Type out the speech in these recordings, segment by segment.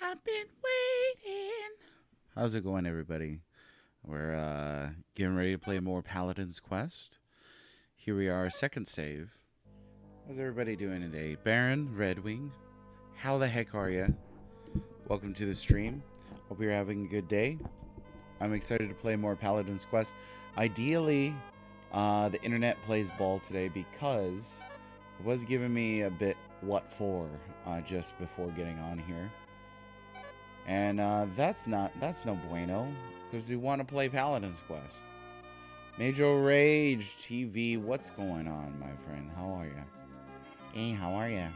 I've been waiting. How's it going, everybody? We're getting ready to play more Paladin's Quest. Here we are, second save. How's everybody doing today? Baron, Redwing, how the heck are you? Welcome to the stream. Hope you're having a good day. I'm excited to play more Paladin's Quest. Ideally, the internet plays ball today because it was giving me a bit what for just before getting on here. And that's no bueno, because we want to play Paladin's Quest. Major Rage TV, what's going on, my friend? How are you? Hey, how are you?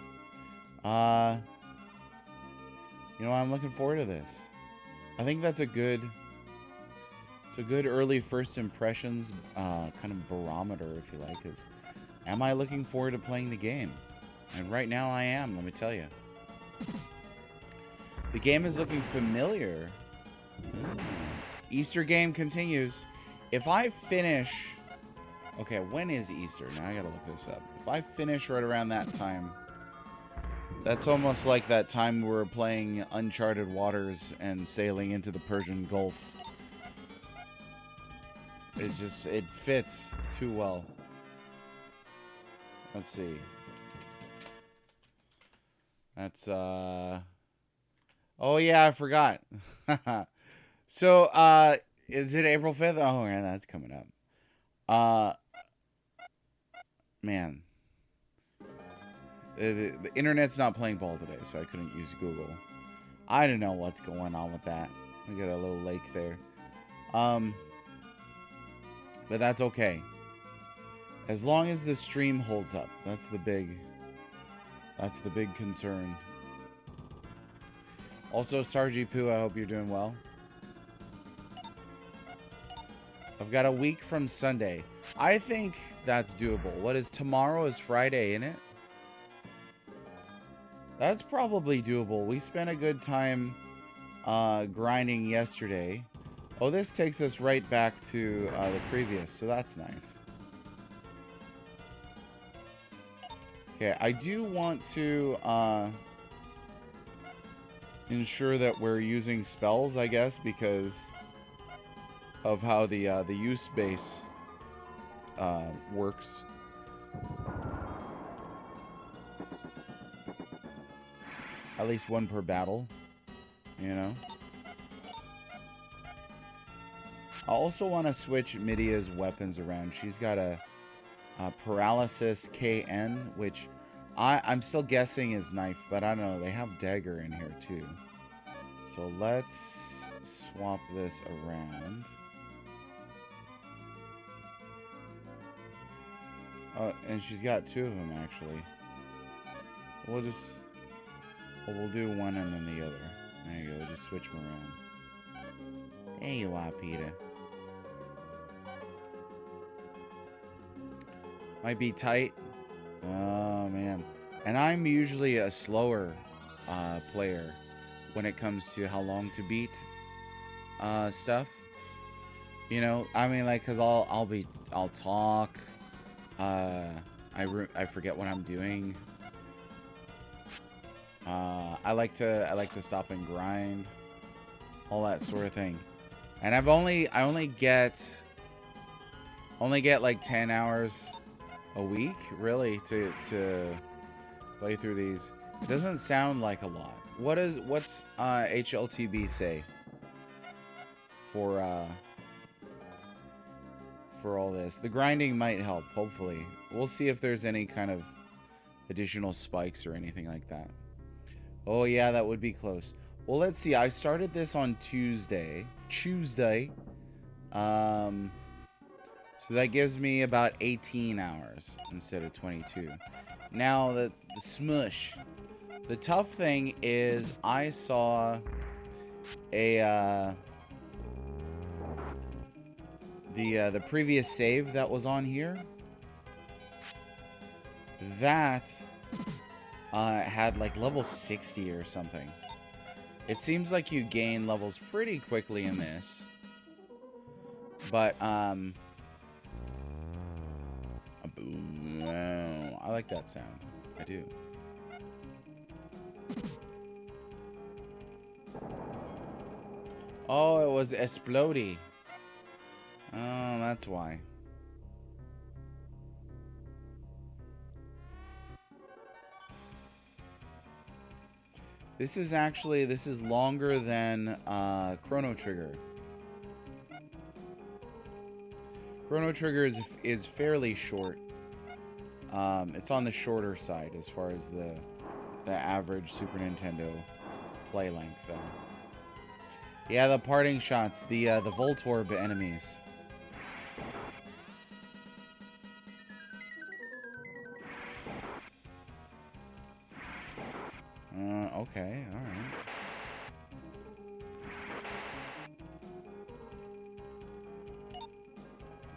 You know, I'm looking forward to this. I think that's a good early first impressions kind of barometer, if you like. Is am I looking forward to playing the game? And right now I am, let me tell you. The game is looking familiar. Easter game continues. If I finish... Okay, when is Easter? Now I gotta look this up. If I finish right around that time... That's almost like that time we were playing Uncharted Waters and sailing into the Persian Gulf. It's just... It fits too well. Let's see. That's, Oh, yeah, I forgot. So, is it April 5th? Oh, yeah, that's coming up. Man. The internet's not playing ball today, so I couldn't use Google. I don't know what's going on with that. We got a little lake there. But that's okay. As long as the stream holds up. That's the big concern. Also, Sarji Poo, I hope you're doing well. I've got a week from Sunday. I think that's doable. What is tomorrow is Friday, isn't it? That's probably doable. We spent a good time grinding yesterday. Oh, this takes us right back to the previous, so that's nice. Okay, I do want to... ensure that we're using spells, I guess, because of how the use base works. At least one per battle, you know. I also want to switch Midia's weapons around. She's got a paralysis KN, which I'm still guessing is knife, but I don't know. They have dagger in here too. So let's swap this around. Oh, and she's got two of them actually. We'll do one and then the other. There you go. We'll just switch them around. There you are, Peter. Might be tight. Oh, man. And I'm usually a slower player when it comes to how long to beat stuff. You know, I mean, like, cause I'll talk. I forget what I'm doing. I like to stop and grind, all that sort of thing. And I only get like 10 hours a week, really, to play through these. It doesn't sound like a lot. What's HLTB say for all this? The grinding might help, hopefully. We'll see if there's any kind of additional spikes or anything like that. Oh yeah, that would be close. Well, let's see. I started this on Tuesday. So that gives me about 18 hours instead of 22. Now, the smush. The tough thing is I saw the previous save that was on here. That had like level 60 or something. It seems like you gain levels pretty quickly in this. But I like that sound. I do. Oh, it was Explodey. Oh, that's why. This is longer than Chrono Trigger. Chrono Trigger is fairly short. It's on the shorter side as far as the average Super Nintendo play length, though. Yeah, the parting shots, the Voltorb enemies. Okay, alright.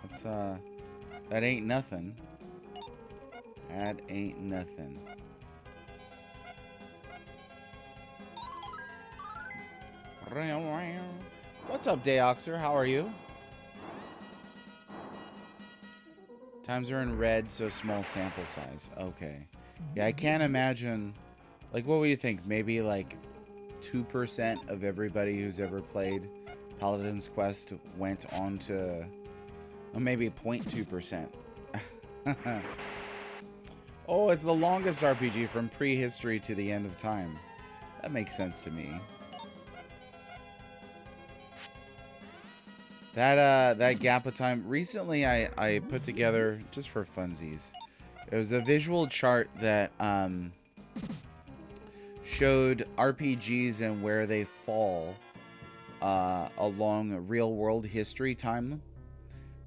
That's, that ain't nothing. That ain't nothing. What's up, Dayoxer? How are you? Times are in red, so small sample size. Okay. Yeah, I can't imagine... Like, what would you think? Maybe, like, 2% of everybody who's ever played Paladin's Quest went on to... Or maybe 0.2%. Oh, it's the longest RPG from prehistory to the end of time. That makes sense to me. That gap of time... Recently, I put together, just for funsies, it was a visual chart that... showed RPGs and where they fall along a real-world history time.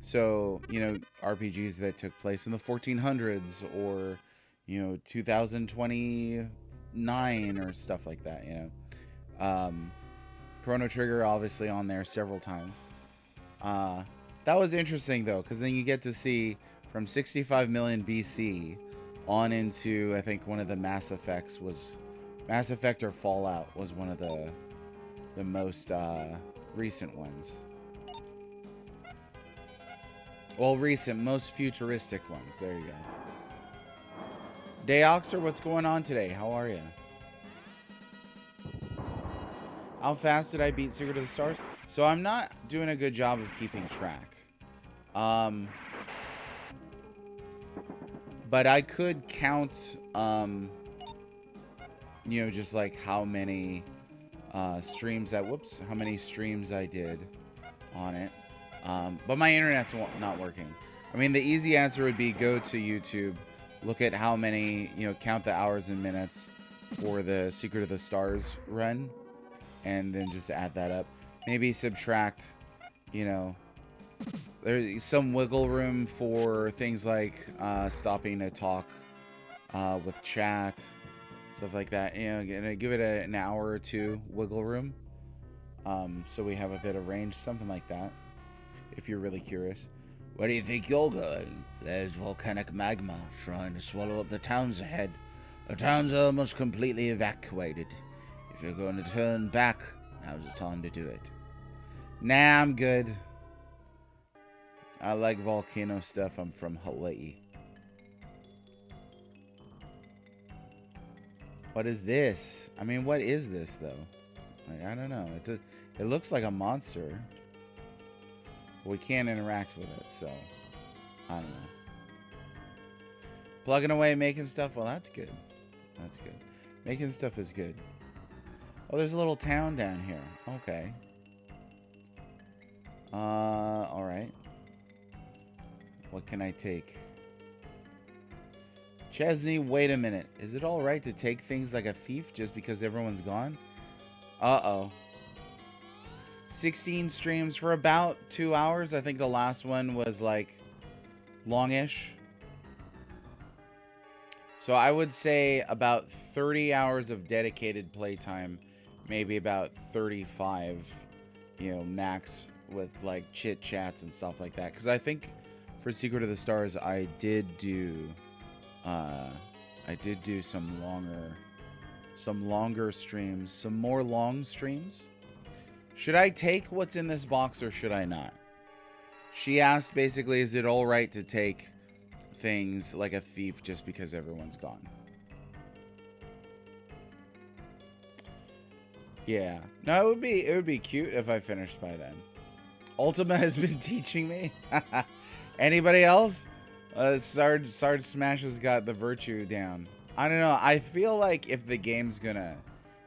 So, you know, RPGs that took place in the 1400s or, you know, 2029 or stuff like that, you know. Chrono Trigger obviously on there several times. That was interesting, though, because then you get to see from 65 million BC on into, I think, one of the Mass Effects was... Mass Effect or Fallout was one of the most recent ones. Well, most futuristic ones. There you go. Dayoxer, what's going on today? How are you? How fast did I beat Secret of the Stars? So I'm not doing a good job of keeping track. But I could count, you know, just like how many streams how many streams I did on it. But my internet's not working. I mean, the easy answer would be go to YouTube, look at how many, you know, count the hours and minutes for the Secret of the Stars run, and then just add that up. Maybe subtract, you know, there's some wiggle room for things like stopping to talk with chat, stuff like that. You know, give it an hour or two wiggle room, so we have a bit of range, something like that, if you're really curious. Where do you think you're going? There's volcanic magma trying to swallow up the towns ahead. The towns are almost completely evacuated. If you're going to turn back, now's the time to do it. Nah, I'm good. I like volcano stuff. I'm from Hawaii. What is this? I mean, what is this, though? Like, I don't know. It looks like a monster. We can't interact with it, so I don't know. Plugging away, making stuff. Well, that's good. That's good. Making stuff is good. Oh, there's a little town down here. Okay. All right. What can I take? Chesney, wait a minute. Is it all right to take things like a thief just because everyone's gone? Uh-oh. 16 streams for about 2 hours. I think the last one was like longish. So I would say about 30 hours of dedicated playtime, maybe about 35, you know, max, with like chit chats and stuff like that. Because I think for Secret of the Stars, I did do some longer streams, some more long streams. Should I take what's in this box or should I not? She asked basically, is it all right to take things like a thief just because everyone's gone? Yeah. No, it would be cute if I finished by then. Ultima has been teaching me. Anybody else? Sarge Smash has got the virtue down. I don't know. I feel like if the game's gonna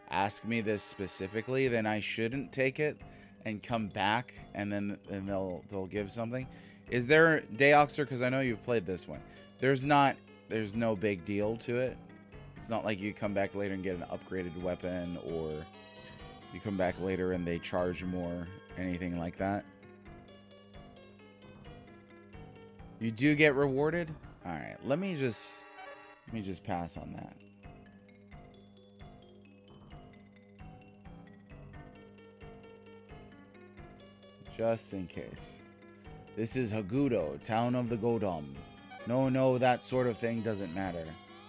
ask me this specifically, then I shouldn't take it and come back and then they'll give something. Is there Deoxer? Because I know you've played this one. There's no big deal to it. It's not like you come back later and get an upgraded weapon, or you come back later and they charge more, anything like that. You do get rewarded? All right, let me just pass on that. Just in case. This is Hagudo, town of the Godom. No, that sort of thing doesn't matter.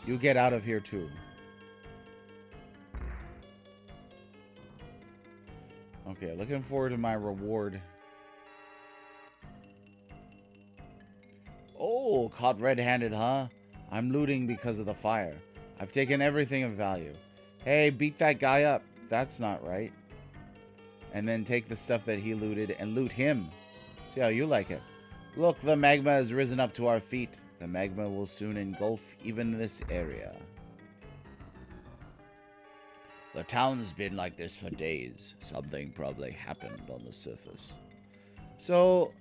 You get out of here too. Okay, looking forward to my reward. Oh, caught red-handed, huh? I'm looting because of the fire. I've taken everything of value. Hey, beat that guy up. That's not right. And then take the stuff that he looted and loot him. See how you like it. Look, the magma has risen up to our feet. The magma will soon engulf even this area. The town's been like this for days. Something probably happened on the surface. So,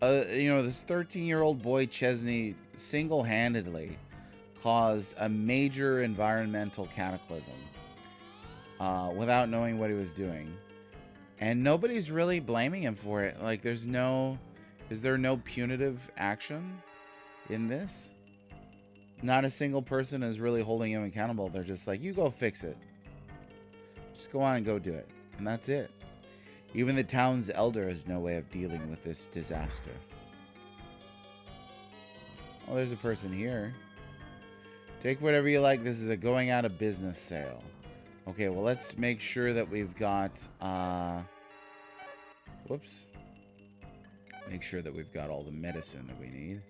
you know, this 13-year-old boy, Chesney, single-handedly caused a major environmental cataclysm without knowing what he was doing. And nobody's really blaming him for it. Like, is there no punitive action in this? Not a single person is really holding him accountable. They're just like, you go fix it. Just go on and go do it. And that's it. Even the town's elder has no way of dealing with this disaster. Oh, there's a person here. Take whatever you like. This is a going out of business sale. Okay, well, let's make sure that we've got, whoops. Make sure that we've got all the medicine that we need.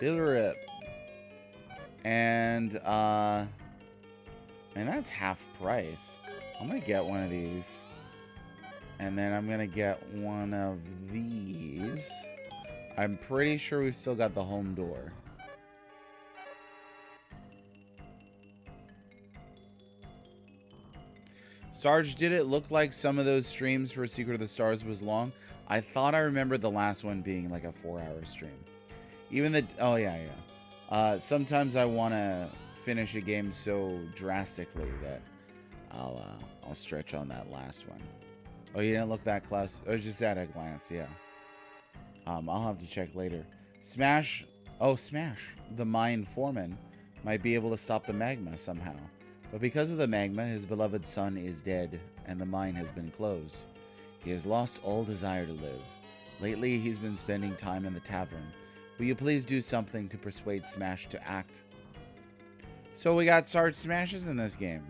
Billerip. And, And that's half price. I'm gonna get one of these. And then I'm gonna get one of these. I'm pretty sure we've still got the home door. Sarge, did it look like some of those streams for Secret of the Stars was long? I thought I remembered the last one being like a 4-hour stream. Even the... Oh, yeah, yeah. Sometimes I want to finish a game so drastically that I'll stretch on that last one. Oh, you didn't look that close? It was just at a glance, yeah. I'll have to check later. Smash... Oh, Smash. The mine foreman might be able to stop the magma somehow. But because of the magma, his beloved son is dead, and the mine has been closed. He has lost all desire to live. Lately, he's been spending time in the tavern. Will you please do something to persuade Smash to act? So we got Sarge Smashes in this game.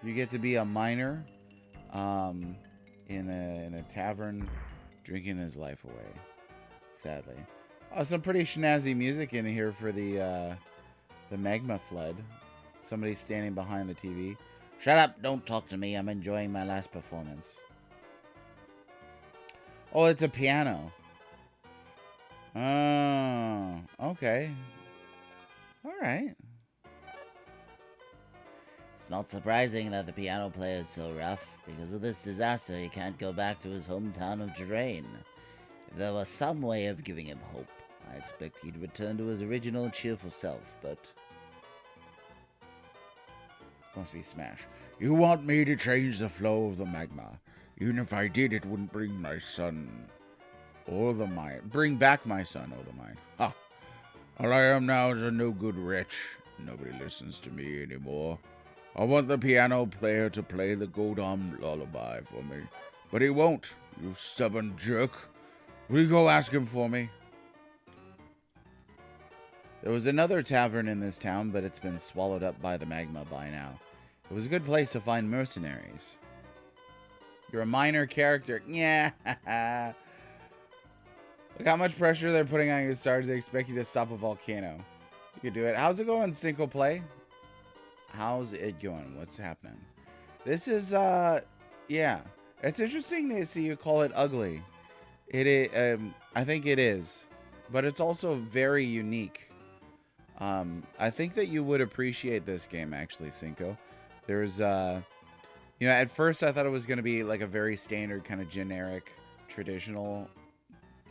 You get to be a miner in a tavern, drinking his life away. Sadly. Oh, some pretty snazzy music in here for the magma flood. Somebody standing behind the TV. Shut up! Don't talk to me. I'm enjoying my last performance. Oh, it's a piano. Oh, okay. All right. It's not surprising that the piano player is so rough. Because of this disaster, he can't go back to his hometown of Drain. If there was some way of giving him hope, I expect he'd return to his original cheerful self, but... Must be Smash. You want me to change the flow of the magma. Even if I did, it wouldn't bring my son or the mine. Bring back my son or the mine. Ha! All I am now is a no-good wretch. Nobody listens to me anymore. I want the piano player to play the Godam lullaby for me. But he won't, you stubborn jerk. Will you go ask him for me? There was another tavern in this town, but it's been swallowed up by the magma by now. It was a good place to find mercenaries. You're a minor character. Yeah. Look how much pressure they're putting on you, Stars. They expect you to stop a volcano. You could do it. How's it going, Cinco Play? How's it going? What's happening? This is, yeah. It's interesting to see you call it ugly. It is, I think it is. But it's also very unique. I think that you would appreciate this game, actually, Cinco. There's, you know, at first I thought it was going to be like a very standard kind of generic, traditional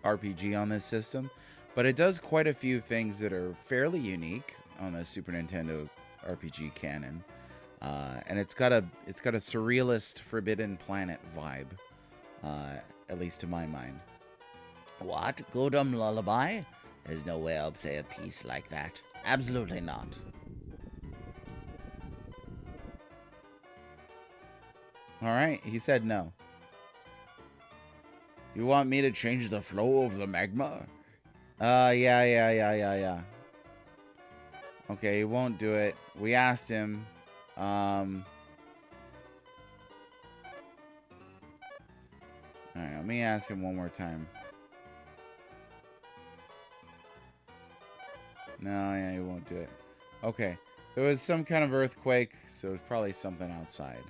RPG on this system. But it does quite a few things that are fairly unique on the Super Nintendo RPG canon. And it's got a surrealist Forbidden Planet vibe, at least to my mind. What? Godam Lullaby? There's no way I'll play a piece like that. Absolutely not. Alright, he said no. You want me to change the flow of the magma? Yeah. Okay, he won't do it. We asked him. Alright, let me ask him one more time. No, yeah, he won't do it. Okay. There was some kind of earthquake, so it's probably something outside.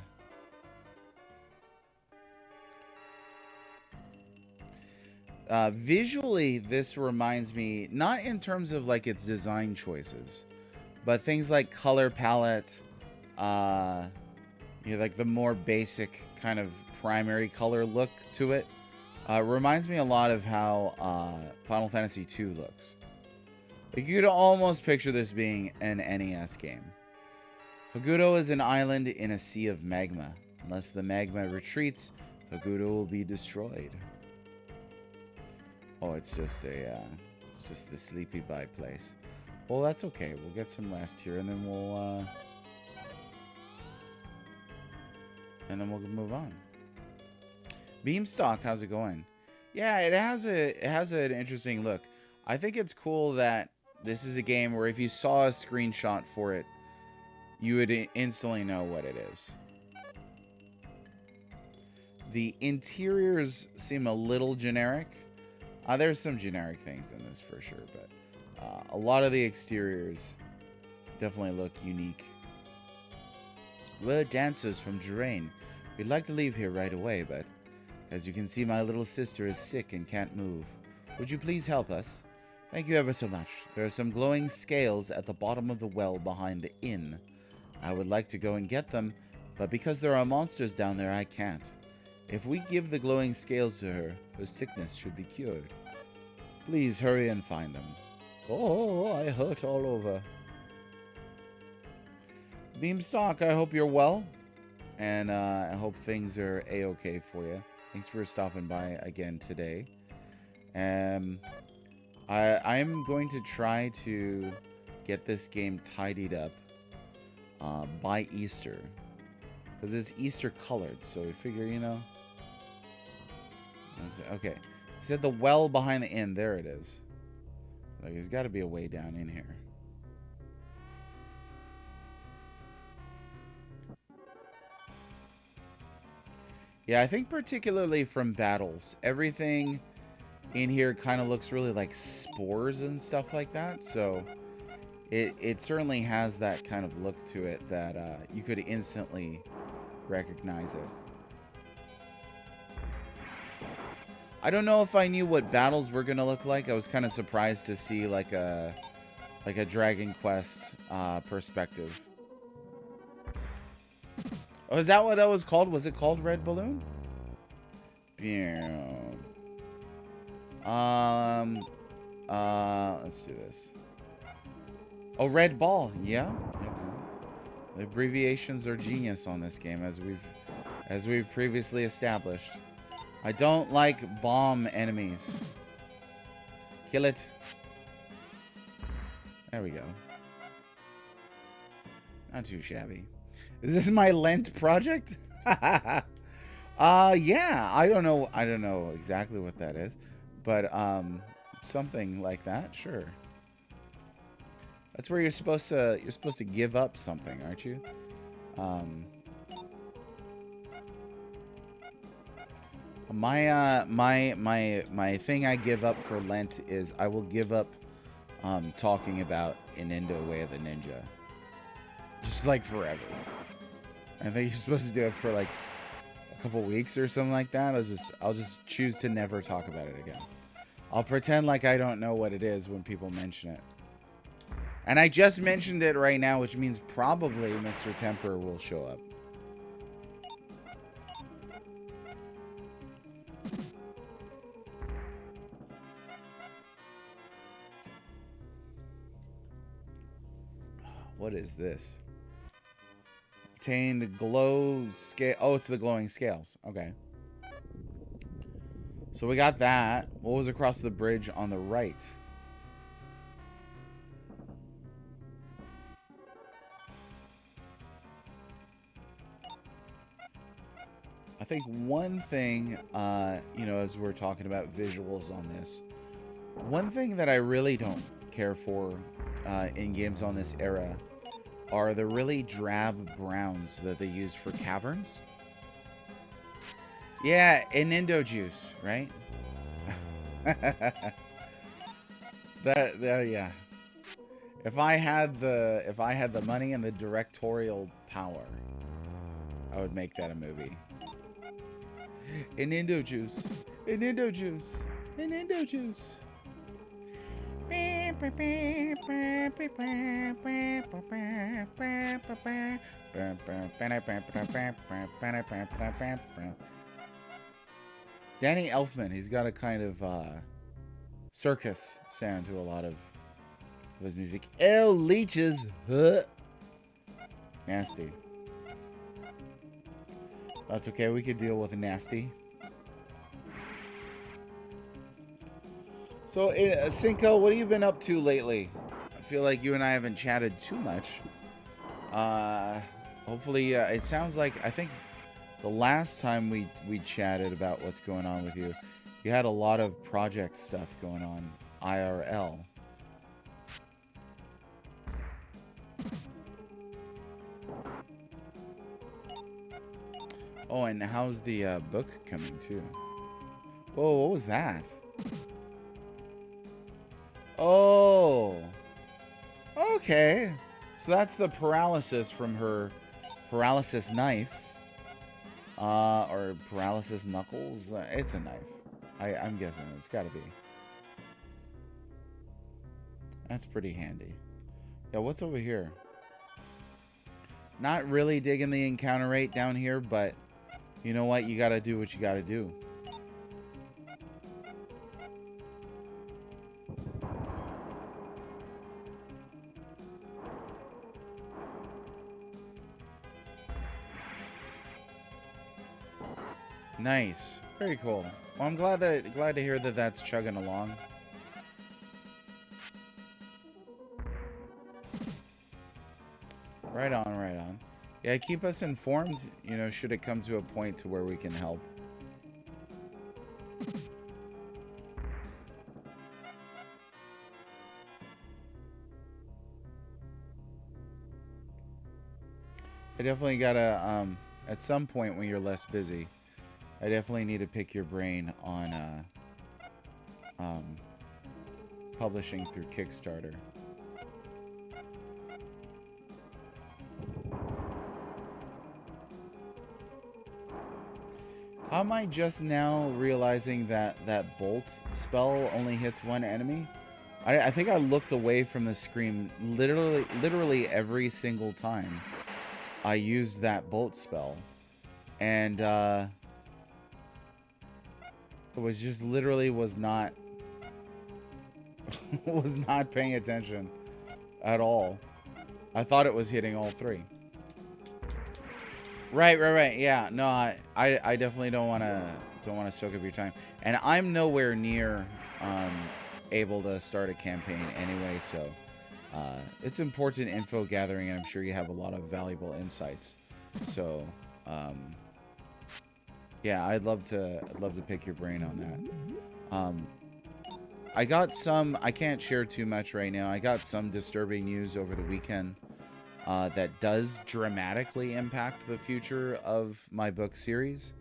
Visually, this reminds me, not in terms of like its design choices, but things like color palette, you know, like the more basic kind of primary color look to it, reminds me a lot of how Final Fantasy II looks. Like you could almost picture this being an NES game. Hagudo is an island in a sea of magma. Unless the magma retreats, Hagudo will be destroyed. Oh, it's just the sleepy bye place. Well, that's okay. We'll get some rest here, and then we'll move on. Beamstock, how's it going? Yeah, it has an interesting look. I think it's cool that this is a game where if you saw a screenshot for it, you would instantly know what it is. The interiors seem a little generic. There's some generic things in this for sure, but a lot of the exteriors definitely look unique. We're dancers from Jurain. We'd like to leave here right away, but as you can see, my little sister is sick and can't move. Would you please help us? Thank you ever so much. There are some glowing scales at the bottom of the well behind the inn. I would like to go and get them, but because there are monsters down there, I can't. If we give the glowing scales to her, her sickness should be cured. Please hurry and find them. Oh, I hurt all over. Beamstock, I hope you're well. And I hope things are a-okay for you. Thanks for stopping by again today. I'm going to try to get this game tidied up by Easter. Because it's Easter colored, so we figure, you know. Okay. He said the well behind the inn. There it is. Like, there's got to be a way down in here. Yeah, I think particularly from battles, everything in here kind of looks really like spores and stuff like that. So it certainly has that kind of look to it that you could instantly recognize it. I don't know if I knew what battles were gonna look like. I was kind of surprised to see like a Dragon Quest perspective. Oh, is that what that was called? Was it called Red Balloon? Let's do this. Oh, Red Ball. Yeah. The abbreviations are genius on this game, as we've previously established. I don't like bomb enemies. Kill it. There we go. Not too shabby. Is this my Lent project? Yeah, I don't know exactly what that is, but something like that, sure. That's where you're supposed to give up something, aren't you? My thing I give up for Lent is I will give up talking about Inendo Way of the Ninja. Just like forever. I think you're supposed to do it for like a couple weeks or something like that. I'll just choose to never talk about it again. I'll pretend like I don't know what it is when people mention it. And I just mentioned it right now, which means probably Mr. Temper will show up. What is this? Obtain the glow scale. Oh, it's the glowing scales. Okay. So we got that. What was across the bridge on the right? I think one thing, you know, as we're talking about visuals on this, one thing that I really don't care for in games on this era are the really drab browns that they used for caverns. Yeah, Inendo juice, right? that yeah. If I had the money and the directorial power, I would make that a movie. Inendo juice. Inendo juice. Inendo juice. Danny Elfman, he's got a kind of circus sound to a lot of his music. L leeches. Huh. Nasty. That's okay, we could deal with a nasty. So, Cinco, what have you been up to lately? I feel like you and I haven't chatted too much. Hopefully, it sounds like, I think the last time we chatted about what's going on with you, you had a lot of project stuff going on, IRL. Oh, and how's the book coming, too? Whoa, what was that? Oh, okay. So that's the paralysis from her Paralysis knife. Or paralysis knuckles. It's a knife. I'm guessing it's got to be. That's pretty handy. Yeah, what's over here? Not really digging the encounter rate down here, but you know what? You got to do what you got to do. Nice. Very cool. Well, I'm glad to hear that that's chugging along. Right on, right on. Yeah, keep us informed, you know, should it come to a point to where we can help. I definitely gotta, at some point when you're less busy, I definitely need to pick your brain on publishing through Kickstarter. How am I just now realizing that that bolt spell only hits one enemy? I think I looked away from the screen literally every single time I used that bolt spell. And it was just literally was not paying attention at all. I thought it was hitting all three. Right. Yeah, no, I definitely don't want to soak up your time, and I'm nowhere near able to start a campaign anyway. So it's important info gathering, and I'm sure you have a lot of valuable insights. So yeah, I'd love to pick your brain on that. I got some. I can't share too much right now. I got some disturbing news over the weekend. That does dramatically impact the future of my book series,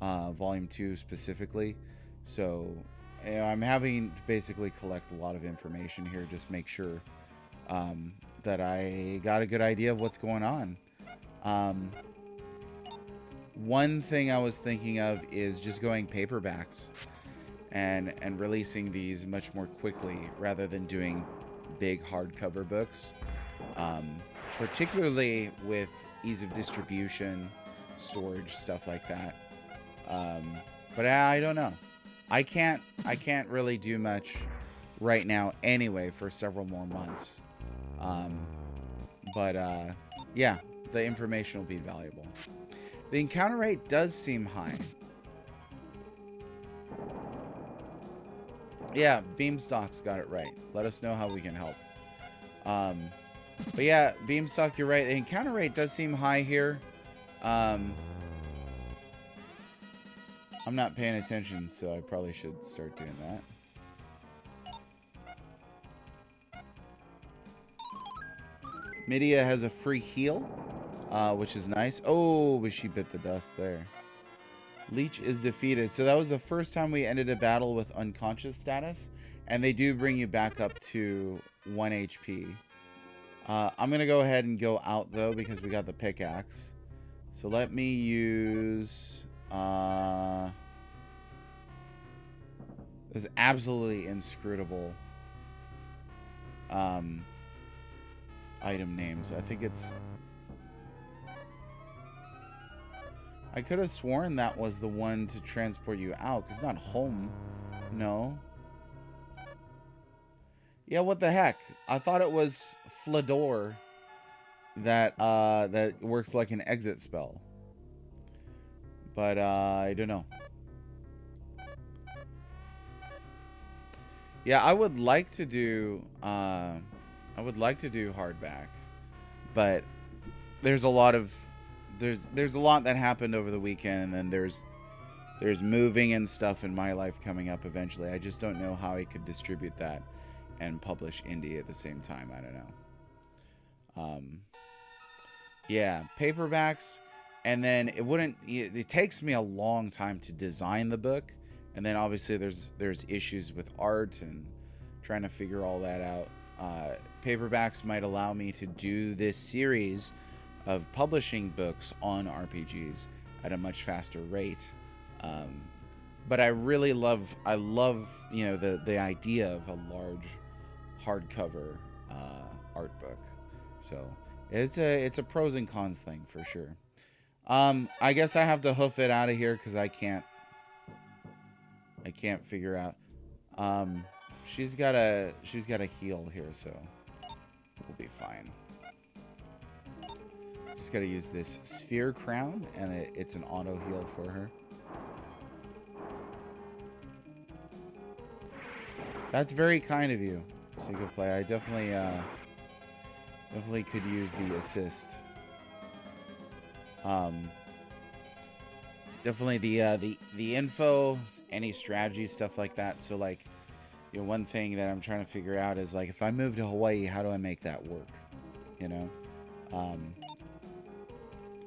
Volume 2 specifically. So you know, I'm having to basically collect a lot of information here, just make sure that I got a good idea of what's going on. One thing I was thinking of is just going paperbacks and releasing these much more quickly rather than doing big hardcover books. Particularly with ease of distribution, storage, stuff like that. But I don't know. I can't really do much right now anyway for several more months. Yeah, the information will be valuable. The encounter rate does seem high. Yeah, Beamstock's got it right. Let us know how we can help. But yeah, Beamstock, you're right. The encounter rate does seem high here. I'm not paying attention, so I probably should start doing that. Midia has a free heal, which is nice. Oh, but she bit the dust there. Leech is defeated. So that was the first time we ended a battle with unconscious status, and they do bring you back up to 1 HP. I'm going to go ahead and go out, though, because we got the pickaxe. So let me use... this absolutely inscrutable item names. I think it's... I could have sworn that was the one to transport you out, because it's not home. No. Yeah, what the heck? I thought it was Flador that that works like an exit spell. But I don't know. Yeah, I would like to do hardback, but there's a lot that happened over the weekend, and then there's moving and stuff in my life coming up eventually. I just don't know how I could distribute that and publish indie at the same time. I don't know. Yeah, paperbacks, and then it takes me a long time to design the book, and then obviously there's issues with art and trying to figure all that out. Paperbacks might allow me to do this series of publishing books on RPGs at a much faster rate. But I really love, you know, the idea of a large hardcover art book. So it's a pros and cons thing for sure. I guess I have to hoof it out of here because I can't figure out. She's got a heal here, so we'll be fine. Just gotta use this sphere crown, and it's an auto heal for her. That's very kind of you, Single Play. I definitely could use the assist. Definitely the info, any strategy, stuff like that. So like, you know, one thing that I'm trying to figure out is like, if I move to Hawaii, how do I make that work? You know,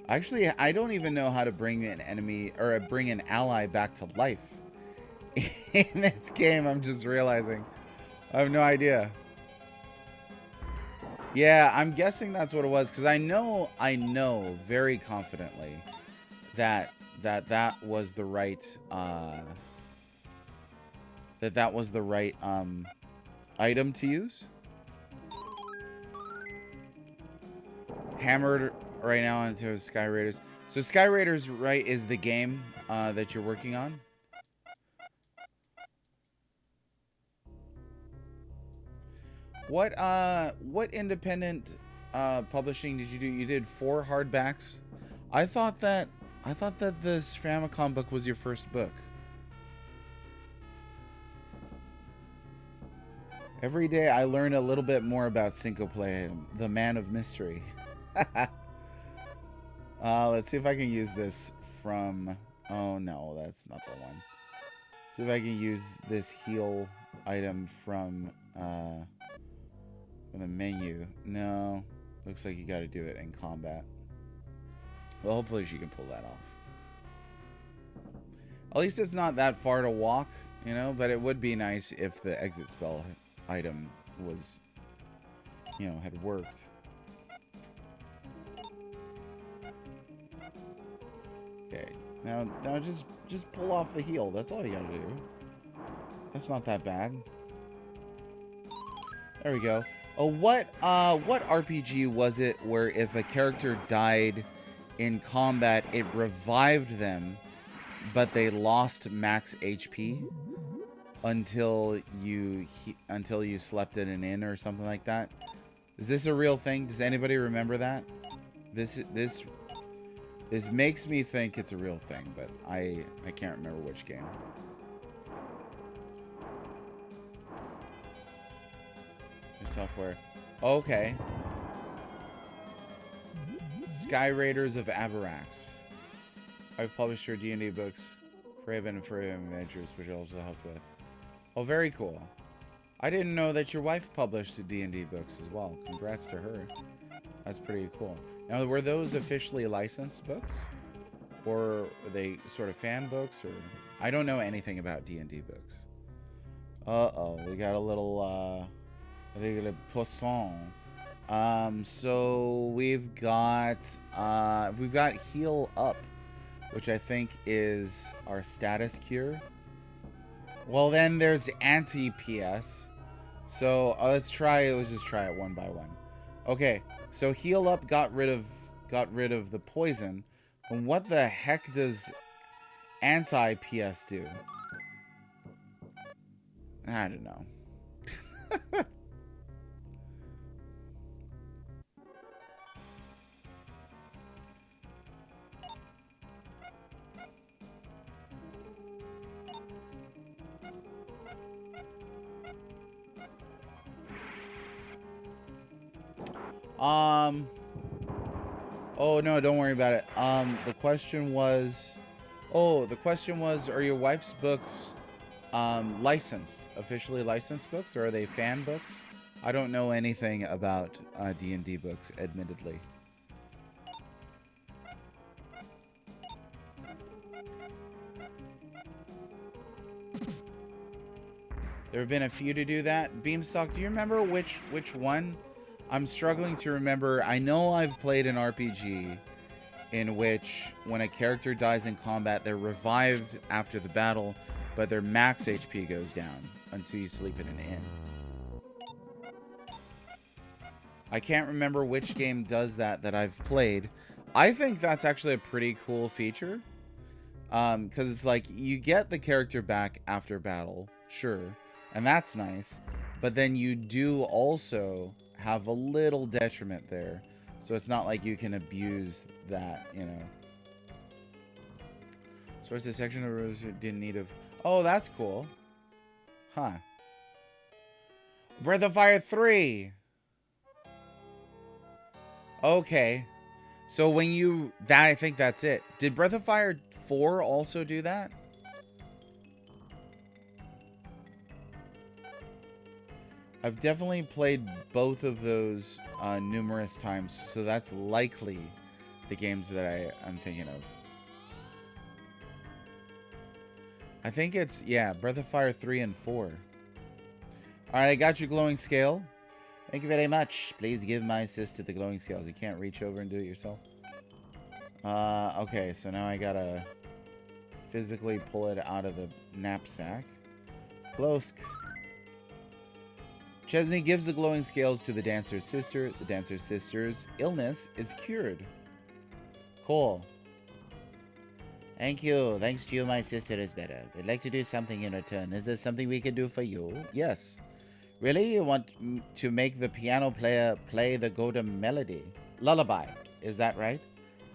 actually, I don't even know how to bring an enemy or bring an ally back to life in this game. I'm just realizing I have no idea. Yeah, I'm guessing that's what it was, because I know very confidently that was the right item to use. Hammered right now into Sky Raiders. So Sky Raiders, right, is the game that you're working on? What independent publishing did you do? You did 4 hardbacks. I thought that this Famicom book was your first book. Every day I learn a little bit more about Cinco Play, the man of mystery. Let's see if I can use this from... Oh no, that's not the one. See if I can use this heal item from the menu. No, looks like you got to do it in combat. Well, hopefully she can pull that off. At least it's not that far to walk, you know, but it would be nice if the exit spell item was, you know, had worked. Okay, now just pull off the heal. That's all you gotta do. That's not that bad. There we go. Oh, what RPG was it where if a character died in combat, it revived them, but they lost max HP until you slept in an inn or something like that? Is this a real thing? Does anybody remember that? This makes me think it's a real thing, but I can't remember which game. Software. Okay. Sky Raiders of Abarax. I've published your D&D books, Raven and Raven Adventures, which I also helped with. Oh, very cool. I didn't know that your wife published D&D books as well. Congrats to her. That's pretty cool. Now, were those officially licensed books? Or are they sort of fan books? Or I don't know anything about D&D books. Uh-oh. We got a little, poisson. So we've got heal up, which I think is our status cure. Well, then there's anti-PS. So let's just try it one by one. Okay, so heal up got rid of the poison. And what the heck does anti-PS do? I don't know. Oh no, don't worry about it. The question was, are your wife's books licensed, officially licensed books, or are they fan books? I don't know anything about D&D books, admittedly. There have been a few to do that. Beamstock, do you remember which one I'm struggling to remember. I know I've played an RPG in which when a character dies in combat, they're revived after the battle, but their max HP goes down until you sleep in an inn. I can't remember which game does that I've played. I think that's actually a pretty cool feature. Because it's like, you get the character back after battle, sure, and that's nice, but then you do also have a little detriment there, so it's not like you can abuse that, you know. So where's the section of rules you didn't need of... Oh, that's cool. Huh. Breath of Fire 3! Okay. So when you... I think that's it. Did Breath of Fire 4 also do that? I've definitely played both of those numerous times, so that's likely the games that I'm thinking of. I think it's, yeah, Breath of Fire 3 and 4. Alright, I got your glowing scale. Thank you very much. Please give my assist to the glowing scales. You can't reach over and do it yourself. Okay, so now I gotta physically pull it out of the knapsack. Glosk. Chesney gives the glowing scales to the dancer's sister. The dancer's sister's illness is cured. Cool. Thank you. Thanks to you, my sister is better. I'd like to do something in return. Is there something we can do for you? Yes. Really? You want to make the piano player play the golden melody? Lullaby. Is that right?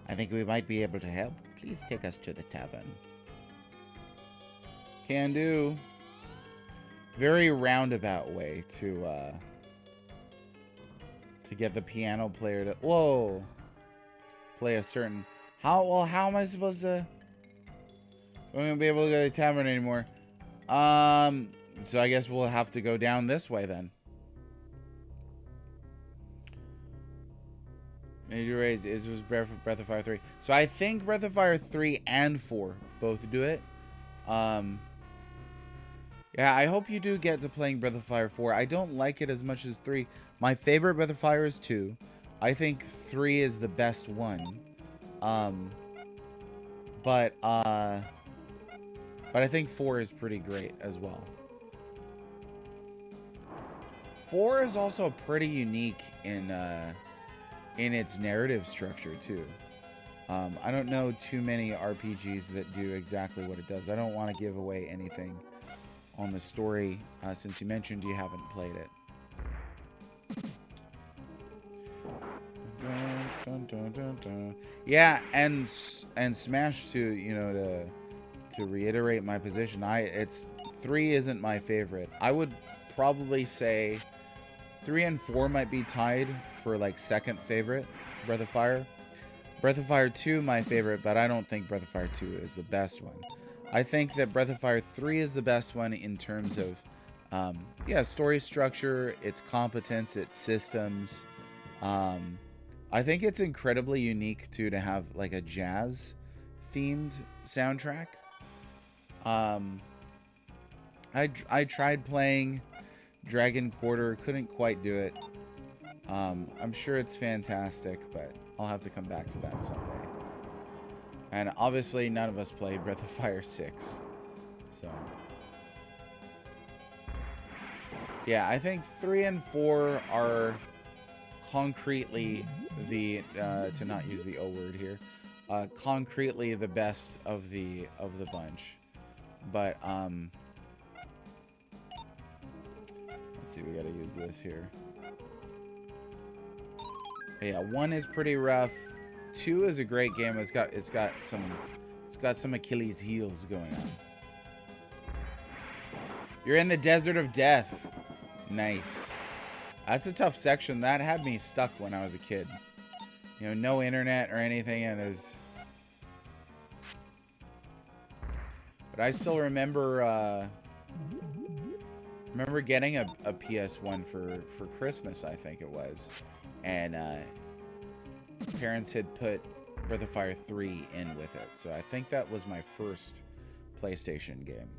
I think we might be able to help. Please take us to the tavern. Can do. Very roundabout way to get the piano player to... Whoa. Play a certain... How am I supposed to... So I'm going to be able to go to the tavern anymore. So I guess we'll have to go down this way then. Major raise is Breath of Fire 3. So I think Breath of Fire 3 and 4 both do it. Yeah, I hope you do get to playing Breath of Fire 4. I don't like it as much as 3. My favorite Breath of Fire is 2. I think 3 is the best one. But I think 4 is pretty great as well. 4 is also pretty unique in its narrative structure too. I don't know too many RPGs that do exactly what it does. I don't want to give away anything on the story since you mentioned you haven't played it. Dun, dun, dun, dun. Yeah, and Smash 2, you know, to reiterate my position, 3 isn't my favorite. I would probably say 3 and 4 might be tied for like second favorite Breath of Fire. Breath of Fire 2 my favorite, but I don't think Breath of Fire 2 is the best one. I think that Breath of Fire 3 is the best one in terms of story structure, its competence, its systems. I think it's incredibly unique too to have like a jazz themed soundtrack. I tried playing Dragon Quarter, couldn't quite do it. I'm sure it's fantastic, but I'll have to come back to that someday. And obviously none of us played Breath of Fire 6. So yeah, I think 3 and 4 are concretely the to not use the O word here, concretely the best of the bunch. But let's see, we gotta use this here. But yeah, 1 is pretty rough. 2 is a great game. It's got some Achilles heels going on. You're in the Desert of Death. Nice. That's a tough section. That had me stuck when I was a kid. You know, no internet or anything, and is. But I still remember getting a PS1 for Christmas, I think it was, and parents had put Breath of Fire 3 in with it, so I think that was my first PlayStation game.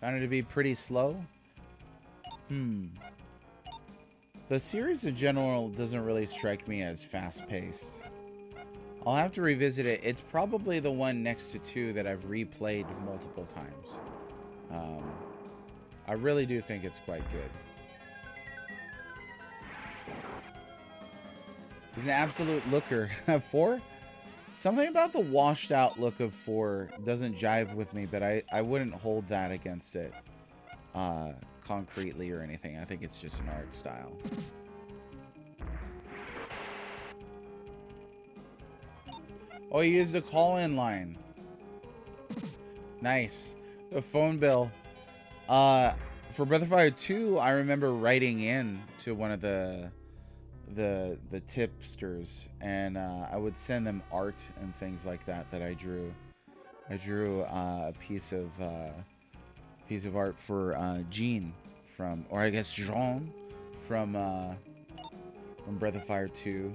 Found it to be pretty slow. The series in general doesn't really strike me as fast-paced. I'll have to revisit it. It's probably the one next to 2 that I've replayed multiple times. I really do think it's quite good. He's an absolute looker. 4? Something about the washed out look of 4 doesn't jive with me, but I wouldn't hold that against it concretely or anything. I think it's just an art style. Oh, you used the call-in line. Nice. The phone bill. For Breath of Fire 2, I remember writing in to one of the tipsters, and I would send them art and things like that I drew. I drew a piece of art for Jean from, or I guess Jean from Breath of Fire 2.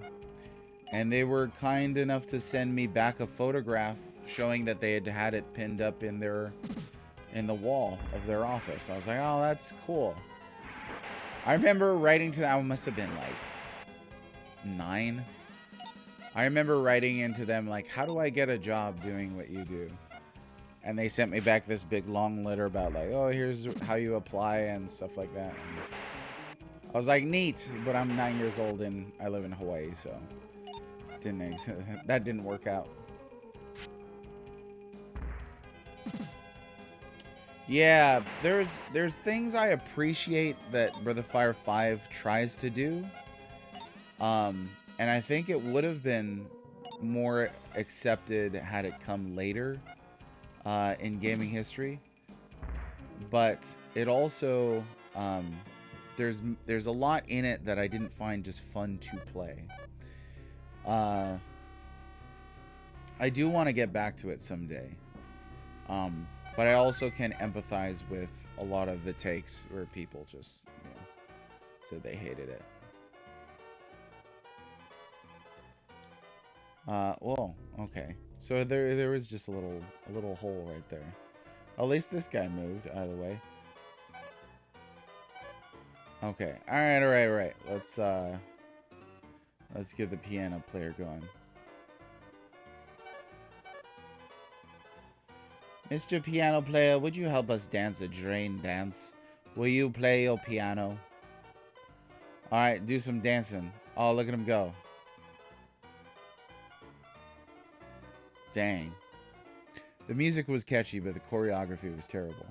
And they were kind enough to send me back a photograph showing that they had it pinned up in the wall of their office. I was like, oh, that's cool. I remember writing to them. I must have been like 9. I remember writing into them like, how do I get a job doing what you do? And they sent me back this big long letter about like, oh, here's how you apply and stuff like that. And I was like, neat, but I'm 9 years old and I live in Hawaii, so that didn't work out. Yeah, there's things I appreciate that Breath of Fire 5 tries to do. And I think it would have been more accepted had it come later in gaming history. But it also there's a lot in it that I didn't find just fun to play. I do want to get back to it someday. But I also can empathize with a lot of the takes where people just, said they hated it. Well, okay. So there was just a little hole right there. At least this guy moved out of the way. Okay. All right. Let's get the piano player going. Mr. Piano Player, would you help us dance a drain dance? Will you play your piano? Alright, do some dancing. Oh, look at him go. Dang. The music was catchy, but the choreography was terrible.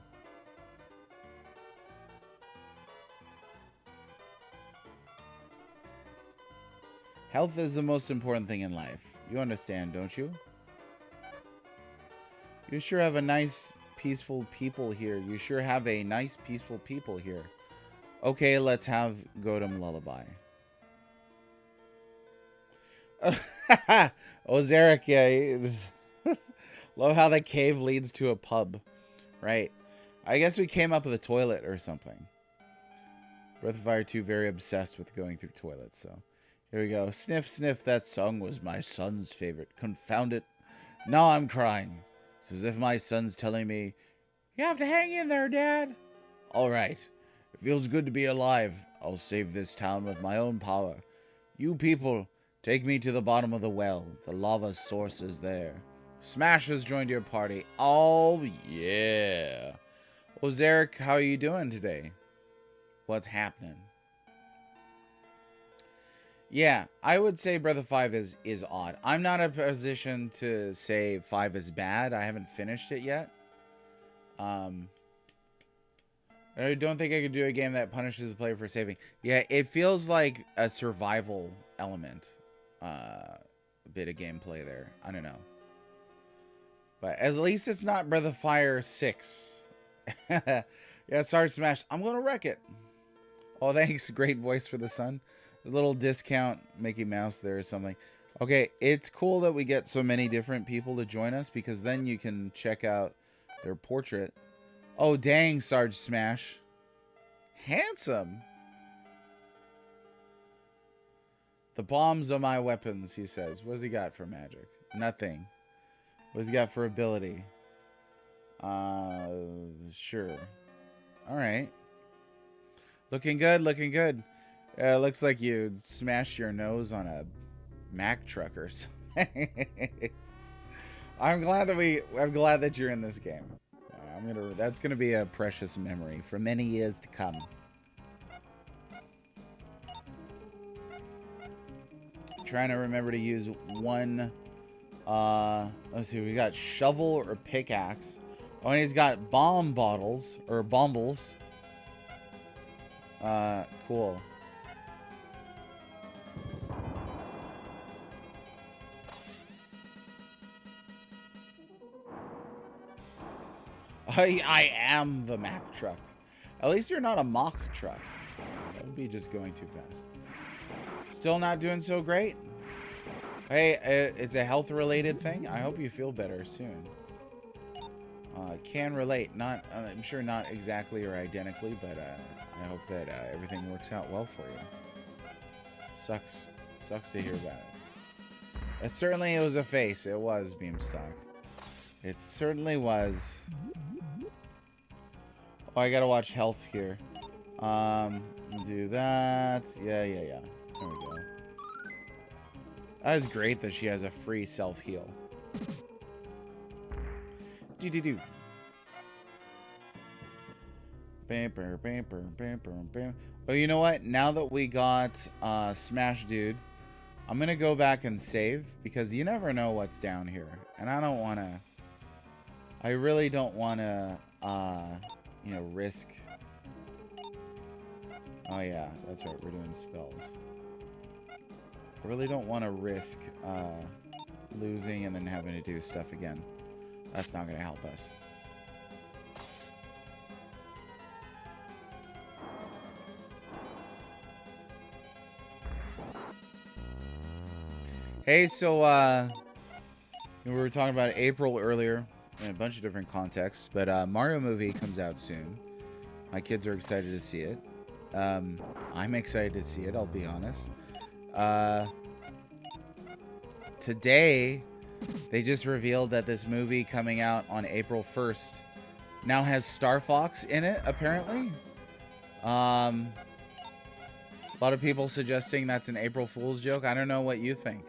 Health is the most important thing in life. You understand, don't you? You sure have a nice, peaceful people here. You sure have a nice, peaceful people here. Okay, let's have Godam Lullaby. Oh, Zarek, yeah. Love how the cave leads to a pub. Right. I guess we came up with a toilet or something. Breath of Fire 2, very obsessed with going through toilets, so. Here we go. Sniff, sniff, that song was my son's favorite. Confound it. Now I'm crying. It's as if my son's telling me, you have to hang in there, Dad. All right. It feels good to be alive. I'll save this town with my own power. You people, take me to the bottom of the well. The lava source is there. Smash has joined your party. Oh, yeah. Well, Zarek, how are you doing today? What's happening? Yeah, I would say Breath of 5 is odd. I'm not in a position to say 5 is bad. I haven't finished it yet. I don't think I could do a game that punishes the player for saving. Yeah, it feels like a survival element. Bit of gameplay there. I don't know. But at least it's not Breath of Fire 6. Yeah, sorry, Smash. I'm going to wreck it. Oh, thanks. Great voice for the sun. A little discount Mickey Mouse there or something. Okay, it's cool that we get so many different people to join us because then you can check out their portrait. Oh, dang, Sarge Smash. Handsome. The bombs are my weapons, he says. What does he got for magic? Nothing. What does he got for ability? Sure. All right. Looking good, looking good. Looks like you smashed your nose on a Mack truck or something. I'm glad that you're in this game. That's gonna be a precious memory for many years to come. Trying to remember to use one. Let's see. We got shovel or pickaxe. Oh, and he's got bomb bottles or bombles. Cool. I am the Mack truck. At least you're not a mock truck. That would be just going too fast. Still not doing so great? Hey, it's a health-related thing. I hope you feel better soon. Can relate. I'm sure not exactly or identically, but I hope that everything works out well for you. Sucks to hear about it. It was a face. It was Beamstock. It certainly was. Oh, I gotta watch health here. Do that. Yeah. There we go. That is great that she has a free self-heal. Do. Oh, you know what? Now that we got Smash Dude, I'm gonna go back and save because you never know what's down here, and I don't want to. I really don't want to, risk. Oh yeah, that's right. We're doing spells. I really don't want to risk losing and then having to do stuff again. That's not going to help us. Hey, so we were talking about April earlier in a bunch of different contexts, but Mario movie comes out soon. My kids are excited to see it. I'm excited to see it, I'll be honest. Today, they just revealed that this movie coming out on April 1st now has Star Fox in it, apparently. A lot of people suggesting that's an April Fool's joke. I don't know what you think.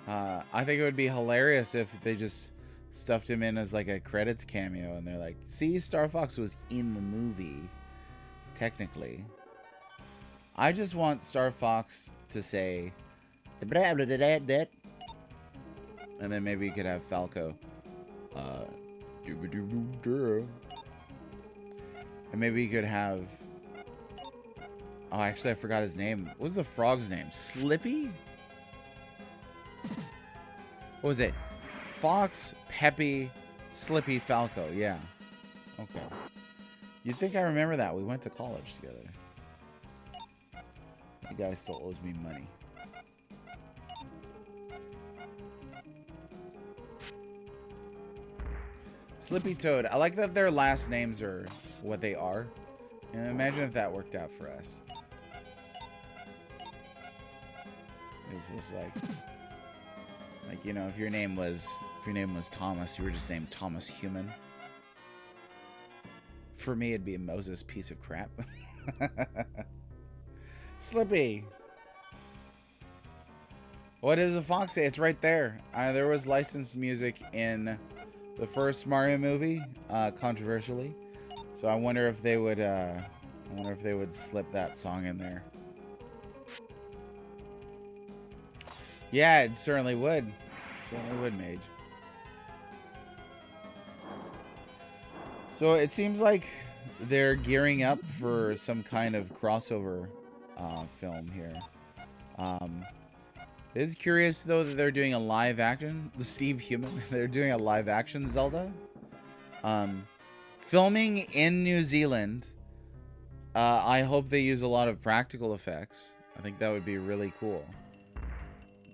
I think it would be hilarious if they just stuffed him in as like a credits cameo and they're like, see, Star Fox was in the movie, technically. I just want Star Fox to say, and then maybe you could have Falco. And maybe you could have... Oh, actually, I forgot his name. What was the frog's name? Slippy? What was it? Fox, Peppy, Slippy, Falco. Yeah. Okay. You'd think I remember that. We went to college together. The guy still owes me money. Slippy Toad. I like that their last names are what they are. And imagine if that worked out for us. It's just like, you know, if your name was Thomas, you were just named Thomas Human. For me, it'd be a Moses piece of crap. Slippy. What does a fox say? It's right there. There was licensed music in the first Mario movie, controversially. So I wonder if they would slip that song in there. Yeah, it certainly would. Certainly would, Mage. So it seems like they're gearing up for some kind of crossover film here. It is curious though that they're doing a live action. The Steve Human. They're doing a live action Zelda. Filming in New Zealand. I hope they use a lot of practical effects. I think that would be really cool.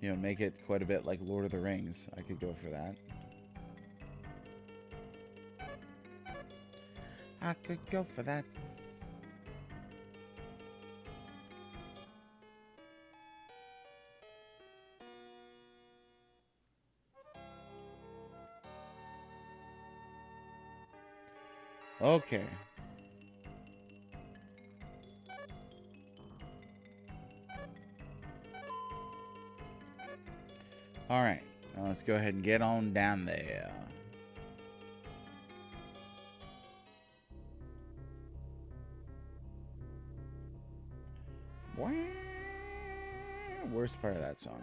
You know, make it quite a bit like Lord of the Rings. I could go for that. I could go for that. Okay. All right, now let's go ahead and get on down there. Worst part of that song.